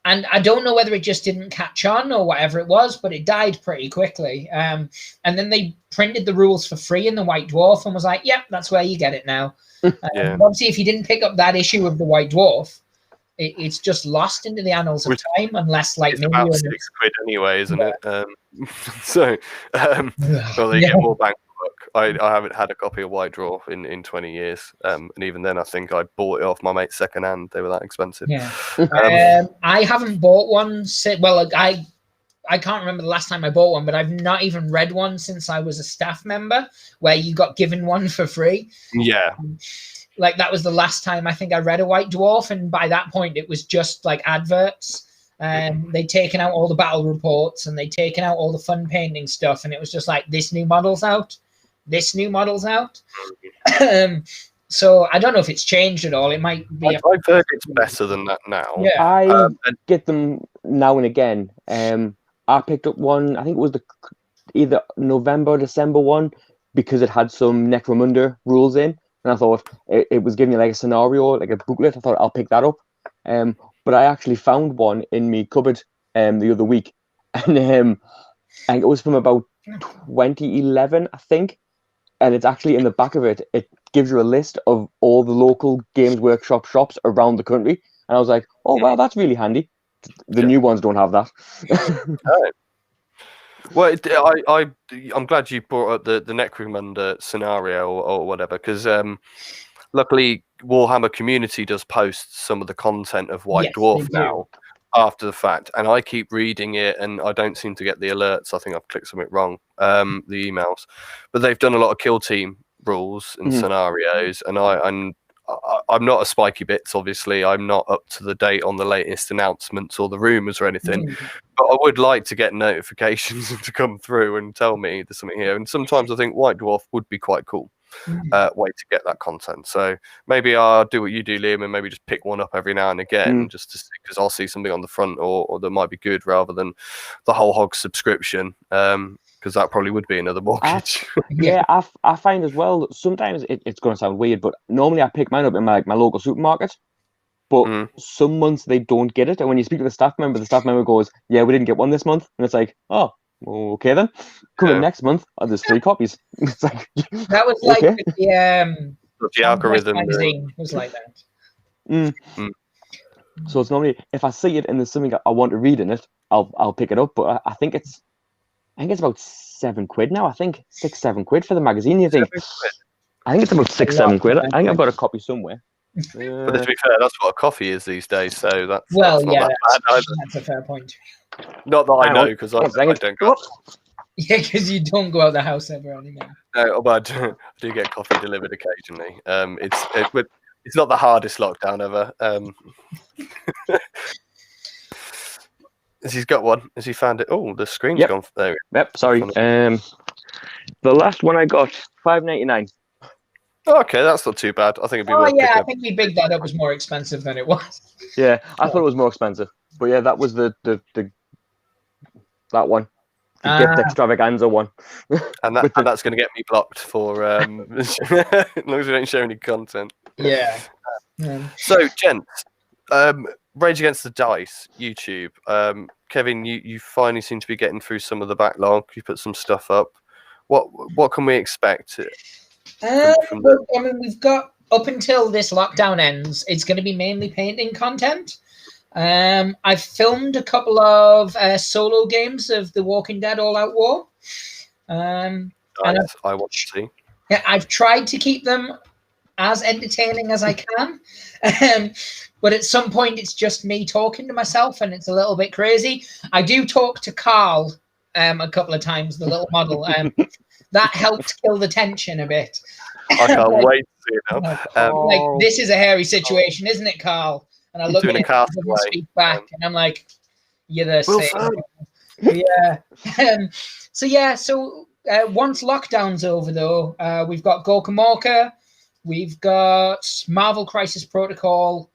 I don't know whether it just didn't catch on or whatever it was, but it died pretty quickly. And then they printed the rules for free in the White Dwarf and was like, yep, that's where you get it now. Obviously, if you didn't pick up that issue of the White Dwarf, it's just lost into the annals of time, unless like it's about £6 anyway, isn't it? Well, they get more bang for buck. I haven't had a copy of White Dwarf in 20 years, and even then, I think I bought it off my mate second hand. They were that expensive. I haven't bought one since. Well, I can't remember the last time I bought one, but I've not even read one since I was a staff member, where you got given one for free. Like that was the last time I think I read a White Dwarf, and by that point it was just like adverts. They'd taken out all the battle reports and they'd taken out all the fun painting stuff, and it was just like, this new model's out, this new model's out. So I don't know if it's changed at all. It might be. I've heard it's better than that now. I get them now and again. I picked up one, I think it was either November or December one, because it had some Necromunda rules in. And I thought it was giving me like a scenario, like a booklet. I thought I'll pick that up. But I actually found one in my cupboard the other week. And it was from about 2011, I think. And it's actually in the back of it. It gives you a list of all the local Games Workshop shops around the country. And I was like, oh, wow, that's really handy. The new ones don't have that. Oh. Well, I'm glad you brought up the Necromunda scenario or whatever, because luckily Warhammer Community does post some of the content of White Yes, Dwarf they do. now after the fact, and I keep reading it, and I don't seem to get the alerts. I think I've clicked something wrong, the emails, but they've done a lot of kill team rules and scenarios, and I'm not a Spiky Bits, obviously. I'm not up to the date on the latest announcements or the rumors or anything, but I would like to get notifications to come through and tell me there's something here. And sometimes I think White Dwarf would be quite cool way to get that content. So maybe I'll do what you do, Liam, and maybe just pick one up every now and again, just to see, because I'll see something on the front or that might be good rather than the whole hog subscription. Because that probably would be another mortgage. I find as well, sometimes it's going to sound weird, but normally I pick mine up in my local supermarket. But some months they don't get it. And when you speak to the staff member goes, yeah, we didn't get one this month. And it's like, oh, okay then. Come in next month. Oh, there's 3 copies. It's like, that was like okay. the algorithm magazine was like that. So it's normally, if I see it and there's something I want to read in it, I'll pick it up. But I think it's about £7 now. I think 6-7 quid for the magazine. You think? I think it's about 6-7 quid. I think I've got a copy somewhere. But to be fair, that's what a coffee is these days. So that's well, that's not that bad either. That's a fair point. Not that I know, because I don't go. Yeah, because you don't go out the house ever anymore. No, but I do get coffee delivered occasionally. It's not the hardest lockdown ever. Has he got one? Has he found it? Oh, the screen's gone. There. Yep. Sorry. The last one I got, $5.99. Okay, that's not too bad. I think it'd be worth picking I up. think we bigged that up as more expensive than it was. Yeah, I thought it was more expensive, but yeah, that was the that one, the gift extravaganza one, and that's going to get me blocked for as long as we don't show any content. Yeah. So, gents, Rage Against the Dice YouTube. Kevin, you finally seem to be getting through some of the backlog. You put some stuff up. What can we expect? I mean, we've got up until this lockdown ends, it's going to be mainly painting content. I've filmed a couple of solo games of The Walking Dead All Out War. Nice. I want to see. Yeah, I've tried to keep them as entertaining as I can. But at some point, it's just me talking to myself, and it's a little bit crazy. I do talk to Carl a couple of times, the little model. That helped kill the tension a bit. I can't wait to see it now. Like, this is a hairy situation, isn't it, Carl? And I look at him and speak back, and I'm like, you're the same. Yeah. So once lockdown's over, though, we've got Gorkamorka, we've got Marvel Crisis Protocol,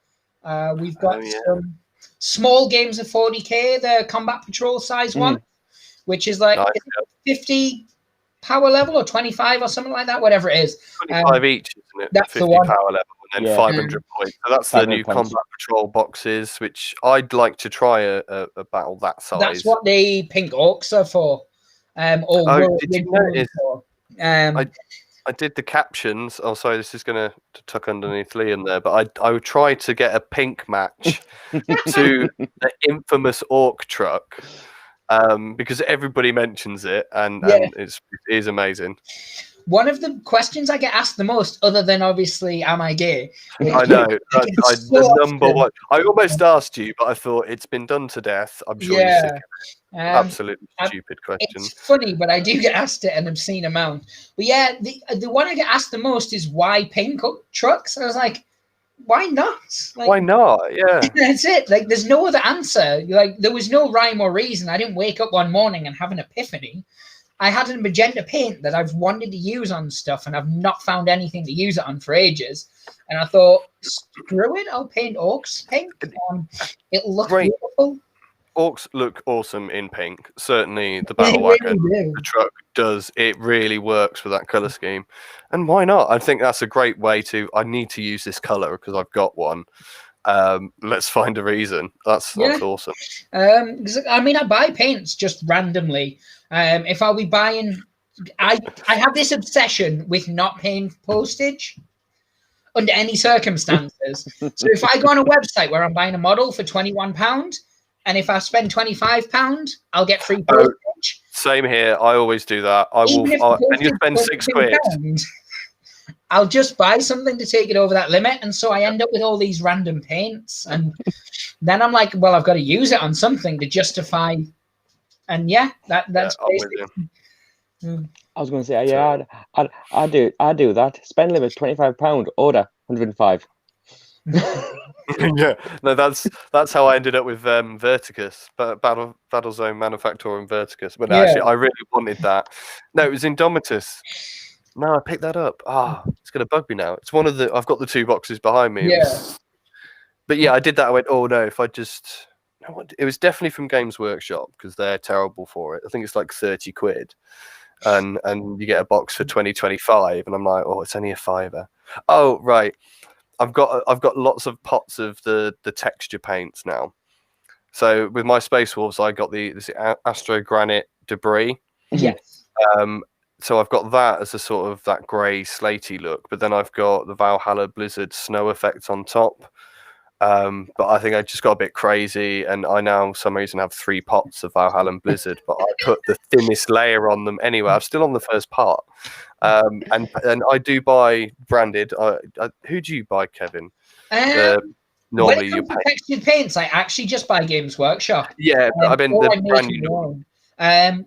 we've got some small games of 40k, the Combat Patrol size one, which is like 50 power level or 25 or something like that, whatever it is. 25 each, isn't it? That's 50 the one. power level and then 500 points. So that's the new Combat Patrol boxes, which I'd like to try a battle that size. That's what the pink orcs are for. Did you notice? I did the captions. Oh, sorry, this is going to tuck underneath Liam there, but I would try to get a pink match to the infamous orc truck. Because everybody mentions it, and it is amazing. One of the questions I get asked the most, other than obviously, am I gay? I know. The number one. I almost asked you, but I thought it's been done to death. I'm sure you're sick of it. Absolutely stupid question. It's funny, but I do get asked it an obscene amount. But yeah, the one I get asked the most is why pink trucks? I was like, why not? Like, why not? Yeah. That's it. Like, there's no other answer. Like, there was no rhyme or reason. I didn't wake up one morning and have an epiphany. I had a magenta paint that I've wanted to use on stuff, and I've not found anything to use it on for ages. And I thought, screw it, I'll paint orcs pink. It looks beautiful. Orcs look awesome in pink. Certainly the battle wagon, the truck does. It really works with that color scheme. And why not? I think that's a great way to, I need to use this color because I've got one. Let's find a reason. That's awesome. I mean, I buy paints just randomly. If I'll be buying, I have this obsession with not paying postage. under any circumstances. So if I go on a website where I'm buying a model for £21, and if I spend £25, I'll get free postage. Same here. I always do that. I will. Even if And you spend £6. I'll just buy something to take it over that limit, and so I end up with all these random paints, and then I'm like, well, I've got to use it on something to justify. And yeah, that's basically. I was going to say, yeah, I do that. Spend limit £25, order 105. Yeah, no, that's how I ended up with Verticus, but Battlezone Manufactor and Verticus. But no, actually, I really wanted that. No, it was Indomitus. No, I picked that up. It's gonna bug me now. It's one of the. I've got the 2 boxes behind me. But yeah, I did that. I went, oh no, if I just. No, it was definitely from Games Workshop because they're terrible for it. I think it's like 30 quid. And you get a box for 20-25, and I'm like, oh, it's only a £5. Oh, right. I've got lots of pots of the texture paints now. So with my Space Wolves, I got this Astro Granite Debris. Yes. So I've got that as a sort of that grey slaty look, but then I've got the Valhalla Blizzard snow effect on top. But I think I just got a bit crazy, and I now, for some reason, have 3 pots of Valhalla and Blizzard, but I put the thinnest layer on them anyway. I'm still on the first part. And I do buy branded. Who do you buy, Kevin? Normally, when it comes to textured paints, I actually just buy Games Workshop. Yeah, but I mean the brand new.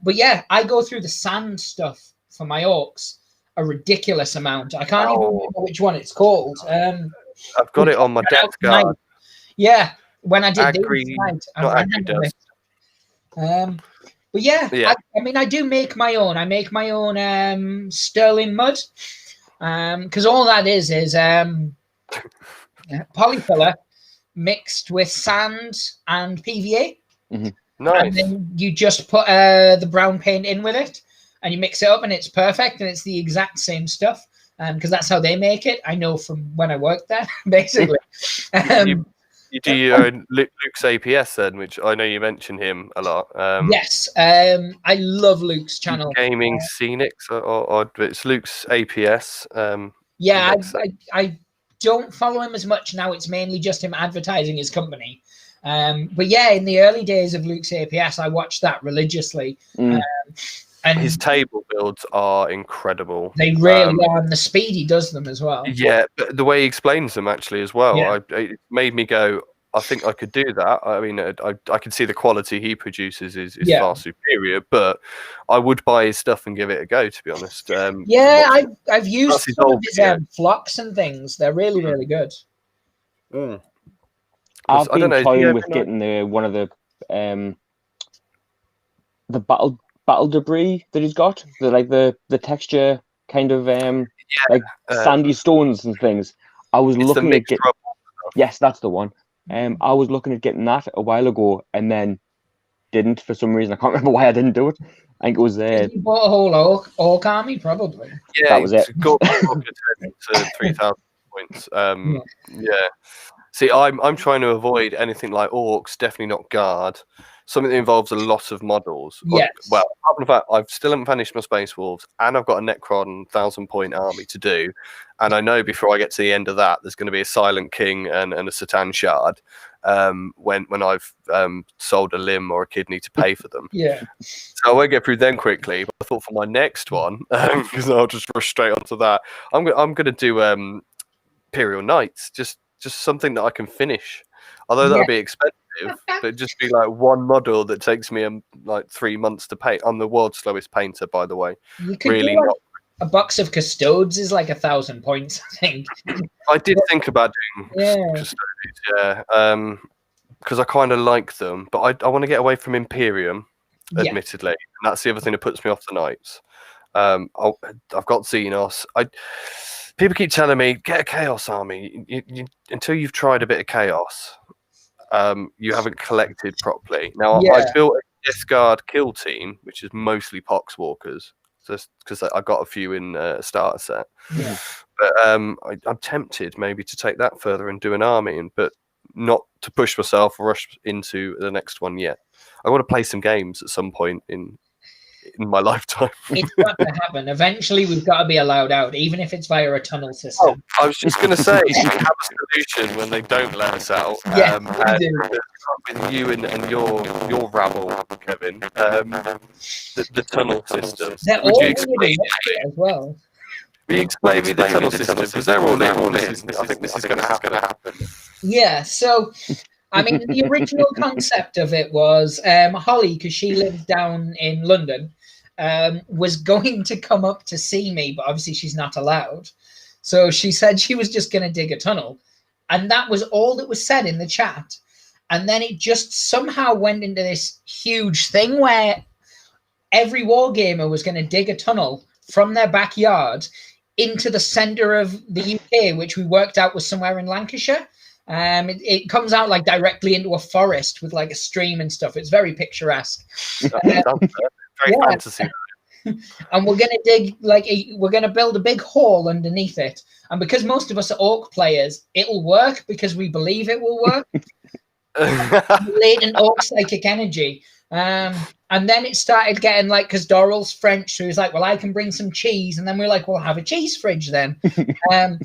But yeah, I go through the sand stuff for my orcs a ridiculous amount. I can't even remember which one it's called. I've got it on my desk guard. Yeah, when I did but yeah, I mean, I do make my own. I make my own sterling mud, because all that is polyfiller mixed with sand and PVA. Mm-hmm. Nice. And then you just put the brown paint in with it, and you mix it up, and it's perfect, and it's the exact same stuff. Because that's how they make it. I know from when I worked there, basically. You do your own Luke's APS then, which I know you mention him a lot. Yes, I love Luke's channel. Gaming Scenics, or it's Luke's APS. Yeah, I don't follow him as much now. It's mainly just him advertising his company. But yeah, in the early days of Luke's APS, I watched that religiously. And his table builds are incredible. They really are, and the speed he does them as well. Yeah, but the way he explains them actually as well, it made me go, I think I could do that. I mean, I can see the quality he produces is far superior, but I would buy his stuff and give it a go, to be honest. I've used some of his flocks and things. They're really, really good. I've been toying with getting one of the battle debris that he's got, the texture kind of sandy stones and things. I was looking at getting. Yes, that's the one. I was looking at getting that a while ago, and then didn't for some reason. I can't remember why I didn't do it. I think it was you bought a whole orc army, probably. Yeah, that was it. Got to 3,000 points. Yeah. See, I'm trying to avoid anything like orcs. Definitely not guard. Something that involves a lot of models. Yes. Well, apart from the fact I've still haven't finished my Space Wolves, and I've got a Necron 1,000-point army to do, and I know before I get to the end of that, there's going to be a Silent King and a Satan Shard. When I've sold a limb or a kidney to pay for them. Yeah. So I won't get through them quickly. But I thought for my next one, because I'll just rush straight onto that. I'm going to do Imperial Knights, just something that I can finish. Although that'll be expensive, but just be like one model that takes me like 3 months to paint. I'm the world's slowest painter, by the way. You could really not. A box of Custodes is like 1,000 points, I think. I did think about doing Custodes, because I kind of like them, but I want to get away from Imperium, admittedly, and that's the other thing that puts me off the Knights. I've got Xenos. People keep telling me, get a Chaos army. Until you've tried a bit of Chaos, you haven't collected properly. Now, I built a Death Guard kill team, which is mostly Poxwalkers, just because I got a few in a starter set. Yeah. But I'm tempted maybe to take that further and do an army, but not to push myself rush into the next one yet. I want to play some games at some point in in my lifetime. It's not going to happen. Eventually, we've got to be allowed out, even if it's via a tunnel system. I was just going to say, we have a solution when they don't let us out. Yeah, we do. With you and your rabble, Kevin, the tunnel system. They're Would all you going to explain? it as well. Will you explain me the tunnel system? Because they're all in. I think this is going to happen. Yeah, so I mean, the original concept of it was Holly, because she lives down in London, was going to come up to see me, but obviously she's not allowed. So she said she was just going to dig a tunnel. And that was all that was said in the chat. And then it just somehow went into this huge thing where every wargamer was going to dig a tunnel from their backyard into the center of the UK, which we worked out was somewhere in Lancashire. It comes out like directly into a forest with like a stream and stuff. It's very picturesque. Very fantasy. And we're gonna dig we're gonna build a big hole underneath it. And because most of us are orc players, it'll work because we believe it will work. Latent orc psychic energy. And then it started getting like, because Doral's French, so he was like, well, I can bring some cheese. And then we're like, we'll have a cheese fridge then. And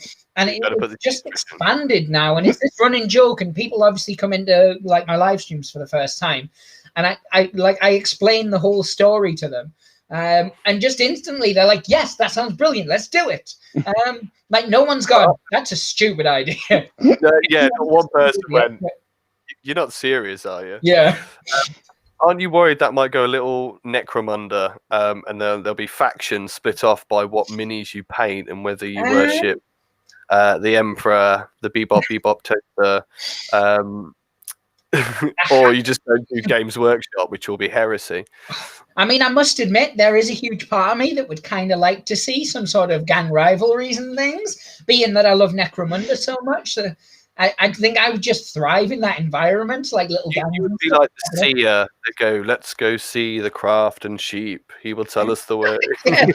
it just expanded now. And it's this running joke. And people obviously come into like my live streams for the first time. And I explain the whole story to them. And just instantly they're like, yes, that sounds brilliant. Let's do it. Like no one's gone, that's a stupid idea. Yeah, not one person went, you're not serious, are you? Yeah. Aren't you worried that might go a little necromunda, and there'll be factions split off by what minis you paint and whether you worship the Emperor, the Bebop Toaster, or you just don't do Games Workshop, which will be heresy. I mean, I must admit, there is a huge part of me that would kind of like to see some sort of gang rivalries and things, being that I love Necromunda so much. So I think I would just thrive in that environment, like little gangs. You would be like the seer that go, let's go see the CraftAndSheep. He will tell us the way. Yeah.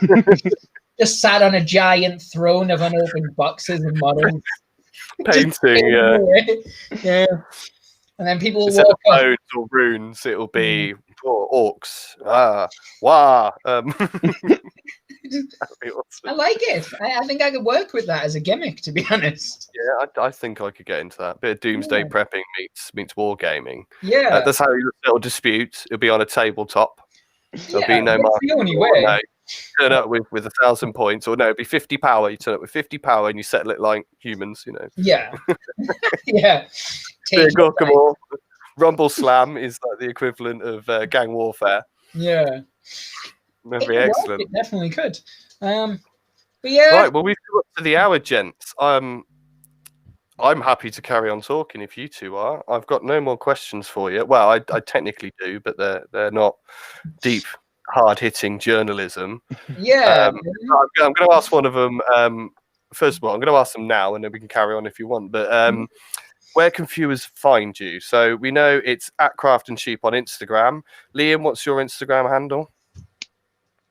Just sat on a giant throne of unopened boxes and models. Painting, yeah. And then people will instead walk of up. bones or runes, it'll be orcs. Wah. I like it. I think I could work with that as a gimmick, to be honest. Yeah, I think I could get into that. Bit of doomsday prepping meets wargaming. Yeah. That's how you settle disputes. It'll be on a tabletop. There'll be no market. The only way. No, turn up with 1,000 points, or no, it'd be 50 power. You turn up with 50 power and you settle it like humans, you know. Yeah. Yeah. Rumble Slam is like the equivalent of gang warfare. Yeah. That'd be excellent. It definitely could. But yeah. Right, well, we've got to the hour, gents. I'm happy to carry on talking if you two are. I've got no more questions for you. Well, I technically do, but they're not deep, hard-hitting journalism. Yeah. I'm going to ask one of them. First of all, I'm going to ask them now, and then we can carry on if you want. But where can viewers find you? So we know it's at CraftAndSheep on Instagram. Liam, what's your Instagram handle?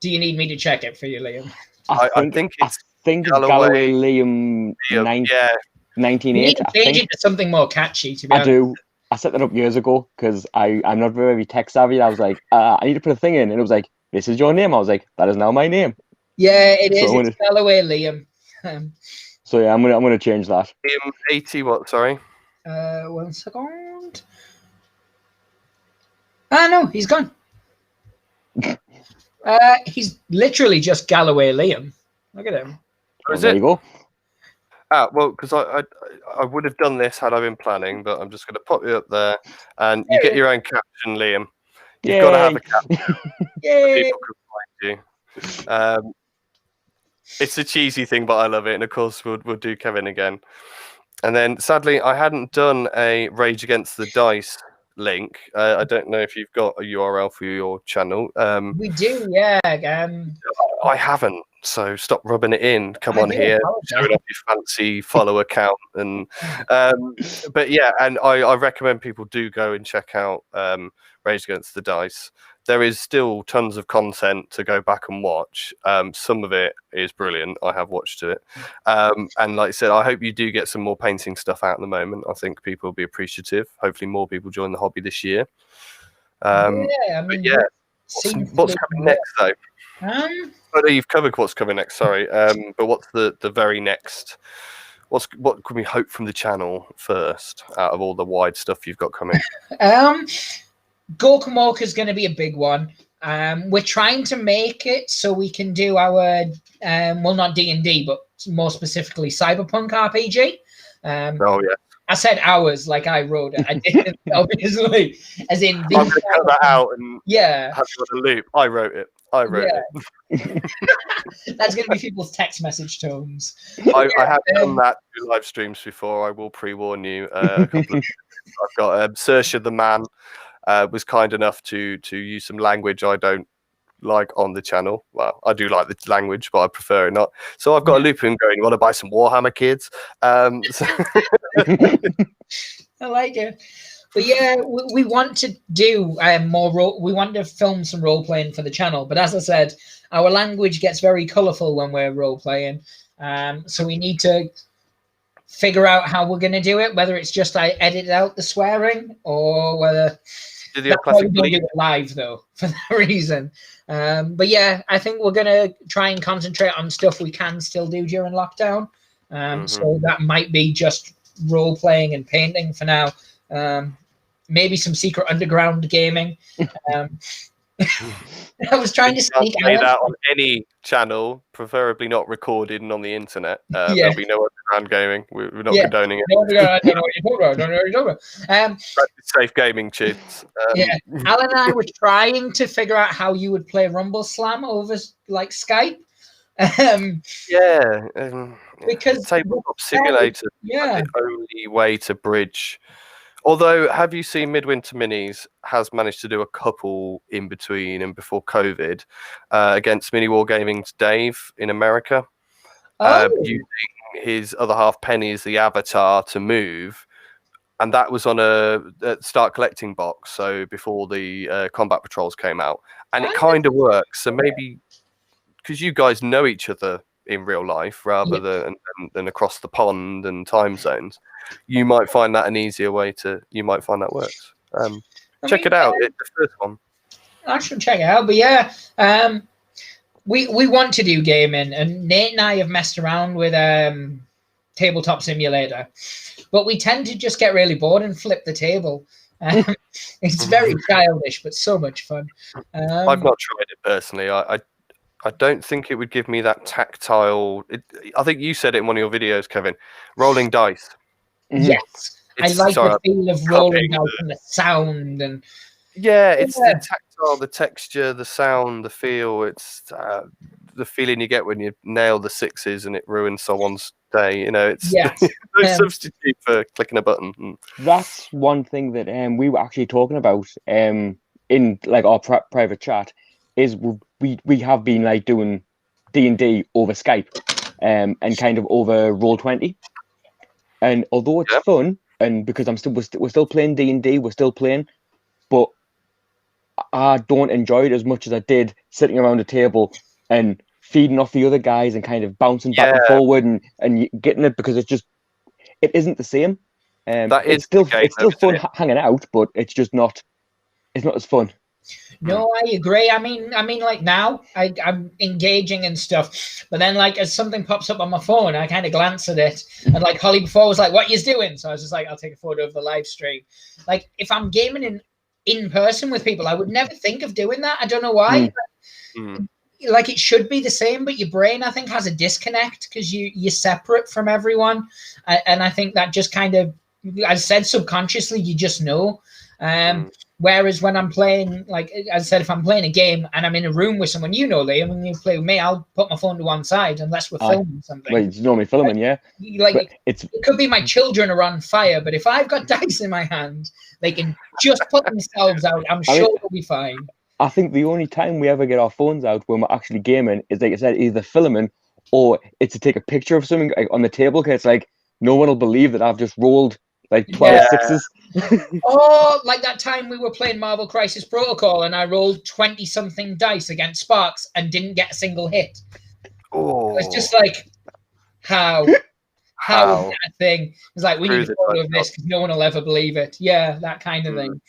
Do you need me to check it for you, Liam? I think it's Galloway Liam 1980. Change it to something more catchy, to be honest. I do. I set that up years ago because I'm not very tech savvy. I was like, I need to put a thing in, and it was like, this is your name. I was like, that is now my name. Yeah, it is. It's Galloway Liam. So yeah, I'm gonna change that. Liam 80 what? Sorry. 1 second. No, he's gone. He's literally just Galloway Liam. Look at him. There you go. Well, because I would have done this had I been planning, but I'm just going to pop you up there, and you get your own caption, Liam. You've got to have a caption. People can find you. It's a cheesy thing, but I love it, and of course we'll do Kevin again. And then, sadly, I hadn't done a Rage Against the Dice link. I don't know if you've got a URL for your channel. We do, yeah. I haven't, so stop rubbing it in. Come on here, showing off your fancy follow account, and but yeah, and I recommend people do go and check out Rage Against the Dice. There is still tons of content to go back and watch. Some of it is brilliant. I have watched it. And like I said, I hope you do get some more painting stuff out at the moment. I think people will be appreciative. Hopefully more people join the hobby this year. Yeah, I mean, What's coming next, though? Um, Oh, no, you've covered what's coming next. Sorry, but what's the very next? What can we hope from the channel first out of all the wide stuff you've got coming? Gork and Walk is going to be a big one. We're trying to make it so we can do our well, not D&D, but more specifically Cyberpunk RPG. Oh yeah. I said ours, like I wrote it. I didn't, obviously, as in. I'm going to cut that out and yeah, have you on a loop. I wrote it. It. That's going to be people's text message tones. I have done that through live streams before. I will pre-warn you. A couple of I've got Saoirse the Man was kind enough to use some language I don't like on the channel. Well, I do like the language, but I prefer it not. So I've got a loop in going, you want to buy some Warhammer, kids? So I like it. But yeah, we want to do more we want to film some role playing for the channel. But as I said, our language gets very colourful when we're role playing. So we need to figure out how we're going to do it, whether it's just I edit out the swearing or whether that's why we don't do it live, though, for that reason. But yeah, I think we're going to try and concentrate on stuff we can still do during lockdown. So that might be just role playing and painting for now. Maybe some secret underground gaming. I was trying to sneak out that on any channel, preferably not recorded and on the internet. There'll be no underground gaming. We're not condoning it. I don't know what you're talking about. Safe gaming, kids. Alan and I were trying to figure out how you would play Rumble Slam over like Skype. Because Tabletop Simulator is the only way to bridge. Although, have you seen Midwinter Minis has managed to do a couple in between and before COVID against Mini Wargaming's Dave in America, using his other half Penny as the avatar to move, and that was on a start collecting box. So before the combat patrols came out, and it kind of works. So maybe because you guys know each other in real life rather than across the pond and time zones, you might find that an easier way to. You might find that works. Check it out. It's the first one. I should check it out. But yeah, we want to do gaming, and Nate and I have messed around with Tabletop Simulator, but we tend to just get really bored and flip the table. It's very childish, but so much fun. I've not tried it personally. I don't think it would give me that tactile. I think you said it in one of your videos, Kevin. Rolling dice. Yes, I like the feel of rolling dice and the sound and. Yeah, it's the tactile, the texture, the sound, the feel. It's the feeling you get when you nail the sixes and it ruins someone's day. You know, it's no substitute for clicking a button. That's one thing that we were actually talking about in like our private chat. Is we have been like doing D&D over Skype and kind of over Roll20, and although it's fun, and because we're still playing D&D, we're still playing, but I don't enjoy it as much as I did sitting around a table and feeding off the other guys and kind of bouncing back and forward and getting it, because it isn't the same. It's still fun hanging out, but it's just not. It's not as fun. No, I agree. I mean, like now I'm engaging and stuff, but then like as something pops up on my phone, I kind of glance at it, and like Holly before was like, "What you doing?" So I was just like, "I'll take a photo of the live stream." Like if I'm gaming in person with people, I would never think of doing that. I don't know why. Like it should be the same, but your brain, I think, has a disconnect because you're separate from everyone, and I think that just kind of, I said subconsciously, you just know. Whereas when I'm playing, like as I said, if I'm playing a game and I'm in a room with someone, Liam, when you play with me, I'll put my phone to one side unless we're filming something. Well, it's normally filming, Like it could be my children are on fire, but if I've got dice in my hand, they can just put themselves out. I'm sure they'll be fine. I think the only time we ever get our phones out when we're actually gaming is, like I said, either filming or it's to take a picture of something like on the table, because it's like no one will believe that I've just rolled like 12 sixes. Oh, like that time we were playing Marvel Crisis Protocol and I rolled 20-something dice against Sparks and didn't get a single hit. Oh, it was just like, how is that a thing? It's like, we need a photo of this because no one will ever believe it. Yeah, that kind of thing.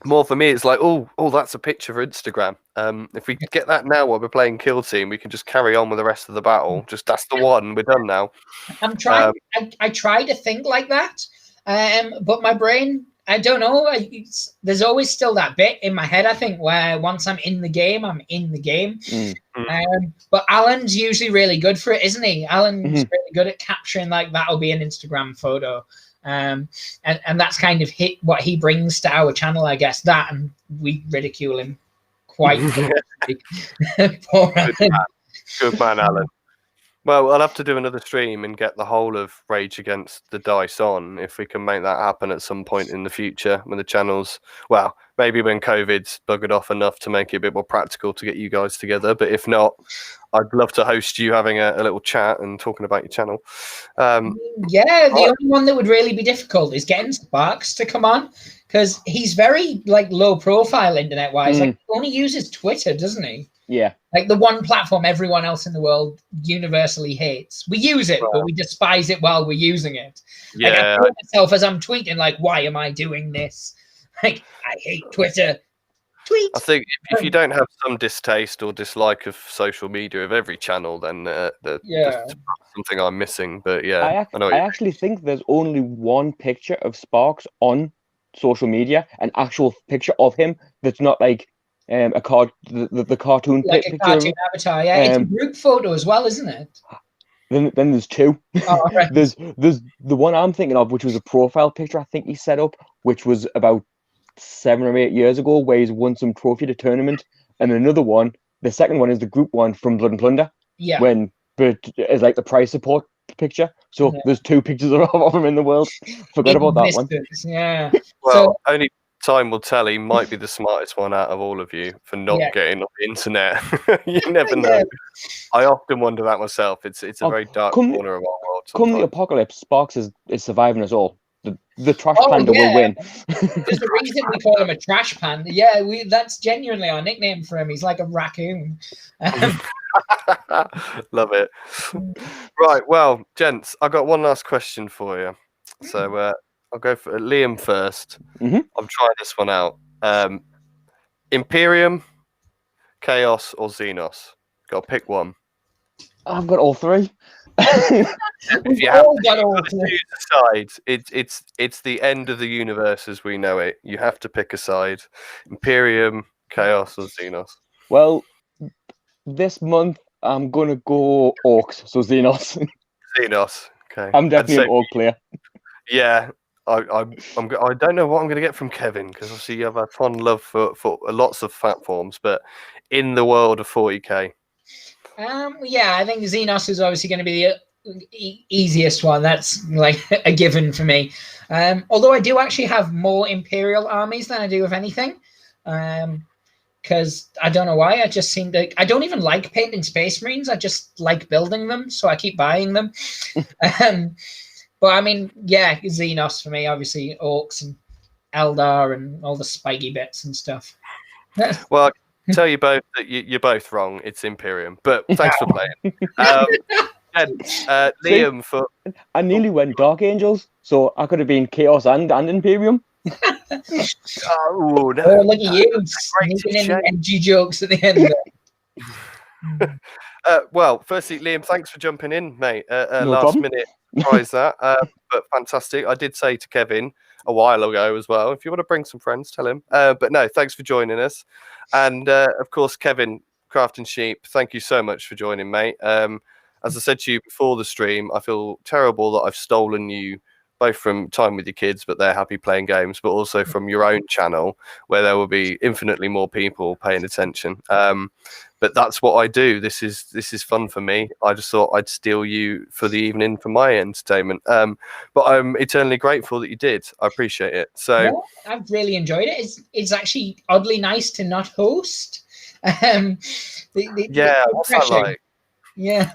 more for me, it's like, oh, that's a picture for Instagram. If we get that now while we're playing Kill Team, we can just carry on with the rest of the battle. Just that's the one, we're done now. I'm trying. I try to think like that, but my brain, I don't know. There's always still that bit in my head, I think, where once I'm in the game, I'm in the game. But Alan's usually really good for it, isn't he? Alan's really good at capturing, like, that'll be an Instagram photo. And that's kind of what he brings to our channel, I guess, that, and we ridicule him quite Poor Alan. Good man, Alan. Well, I'll have to do another stream and get the whole of Rage Against the Dice on, if we can make that happen at some point in the future when the channel's, well, maybe when COVID's buggered off enough to make it a bit more practical to get you guys together. But if not, I'd love to host you having a little chat and talking about your channel. Yeah, the only one that would really be difficult is getting Sparks to come on, because he's very, like, low profile internet wise. Like, he only uses Twitter, doesn't he? Yeah. Like, the one platform everyone else in the world universally hates. We use it, but we despise it while we're using it. Yeah. Like, I feel myself as I'm tweeting, like, why am I doing this? Like, I hate Twitter. Tweet. I think if you don't have some distaste or dislike of social media of every channel, then there's something I'm missing. But yeah, I actually think there's only one picture of Sparks on social media, an actual picture of him that's not like the cartoon like picture. A cartoon avatar. Yeah, it's a group photo as well, isn't it? Then there's two. Oh, right. There's the one I'm thinking of, which was a profile picture I think he set up, which was about 7 or 8 years ago, where he's won some trophy at a tournament, and another one, the second one, is the group one from Blood and Plunder. Yeah. But it's like the prize support picture. So there's two pictures of him in the world. Forgot about that one. Yeah. Well, only time will tell. He might be the smartest one out of all of you for not getting on the internet. You never know. I often wonder that myself. It's a very dark corner of our world. Come the apocalypse, Sparks is surviving us all. The trash panda will win. There's a reason we call him a trash panda. Yeah, that's genuinely our nickname for him. He's like a raccoon. Love it. Right, well, gents, I got one last question for you. So I'll go for Liam first. I'm trying this one out. Imperium, Chaos, or Xenos? Got to pick one. I've got all three. If you have to choose a side, it's the end of the universe as we know it. You have to pick a side. Imperium, Chaos, or Xenos? Well, this month I'm gonna go Orcs, so Xenos. Xenos, okay. I'm definitely an Orc player. Yeah, I don't know what I'm gonna get from Kevin, because obviously you have a fond love for lots of platforms, but in the world of 40k. Yeah, I think Xenos is obviously going to be the easiest one. That's like a given for me. Although I do actually have more Imperial armies than I do of anything. Because I don't know why. I just seem to... I don't even like painting Space Marines. I just like building them, so I keep buying them. But I mean, yeah, Xenos for me. Obviously, Orcs and Eldar and all the spiky bits and stuff. Well, tell you both that you're both wrong. It's Imperium, but thanks for playing. Liam, for I nearly went Dark Angels, so I could have been Chaos and Imperium. Oh, no. Oh, look at you sneaking in edgy jokes at the end there. Well, firstly, Liam, thanks for jumping in, mate. No Last problem. minute prize that, but fantastic. I did say to Kevin a while ago as well, if you want to bring some friends, tell him. But no, thanks for joining us. And of course, Kevin, CraftAndSheep, thank you so much for joining, mate. As I said to you before the stream, I feel terrible that I've stolen you both from time with your kids, but they're happy playing games, but also from your own channel, where there will be infinitely more people paying attention. But that's what I do. This is fun for me. I just thought I'd steal you for the evening for my entertainment. But I'm eternally grateful that you did. I appreciate it. So yeah, I've really enjoyed it. It's actually oddly nice to not host. Yeah, what's that like? Yeah.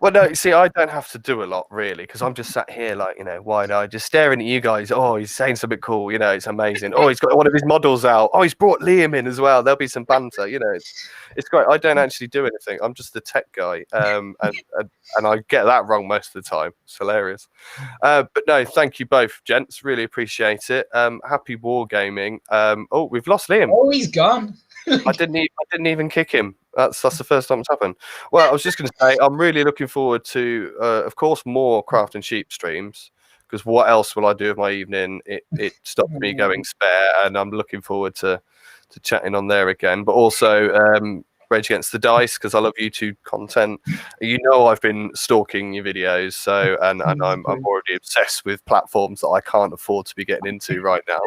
Well, no, see, I don't have to do a lot really because I'm just sat here like, wide-eyed, just staring at you guys. Oh, he's saying something cool, it's amazing. Oh, he's got one of his models out. Oh, he's brought Liam in as well. There'll be some banter, it's great. I don't actually do anything. I'm just the tech guy, and I get that wrong most of the time. It's hilarious. But no, thank you both, gents. Really appreciate it. Happy wargaming. Oh, we've lost Liam. Oh, he's gone. I didn't even kick him. That's the first time it's happened. Well, I was just going to say I'm really looking forward to, of course, more Craft and Sheep streams, because what else will I do with my evening? It stopped me going spare, and I'm looking forward to chatting on there again. But also Rage Against the Dice, because I love YouTube content. I've been stalking your videos, so and I'm already obsessed with platforms that I can't afford to be getting into right now.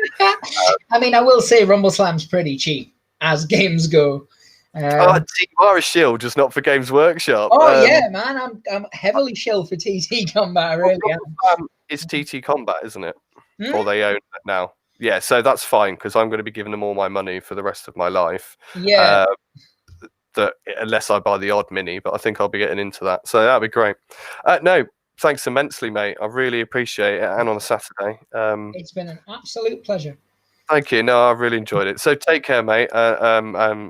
I mean, I will say Rumble Slam's pretty cheap as games go. You are a shield, just not for Games Workshop. Yeah, man, I'm heavily shilled for TT Combat. I really am. It's TT Combat, isn't it? Or they own it now. Yeah, so that's fine because I'm going to be giving them all my money for the rest of my life. Yeah. Unless I buy the odd mini, but I think I'll be getting into that. So that'd be great. No, thanks immensely, mate. I really appreciate it. And on a Saturday. It's been an absolute pleasure. Thank you. No, I really enjoyed it. So take care, mate. I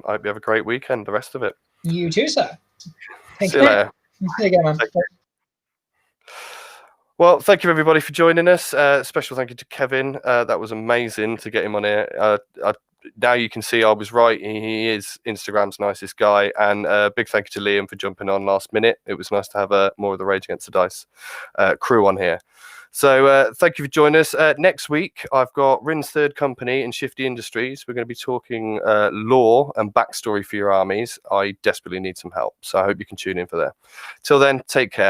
hope you have a great weekend, the rest of it. You too, sir. See you later. Take care, man. Well, thank you, everybody, for joining us. Special thank you to Kevin. That was amazing to get him on here. Now you can see I was right. He is Instagram's nicest guy. And big thank you to Liam for jumping on last minute. It was nice to have more of the Rage Against the Dice crew on here. So thank you for joining us. Next week, I've got Rin's Third Company and Shifty Industries. We're going to be talking lore and backstory for your armies. I desperately need some help, so I hope you can tune in for that. Till then, take care.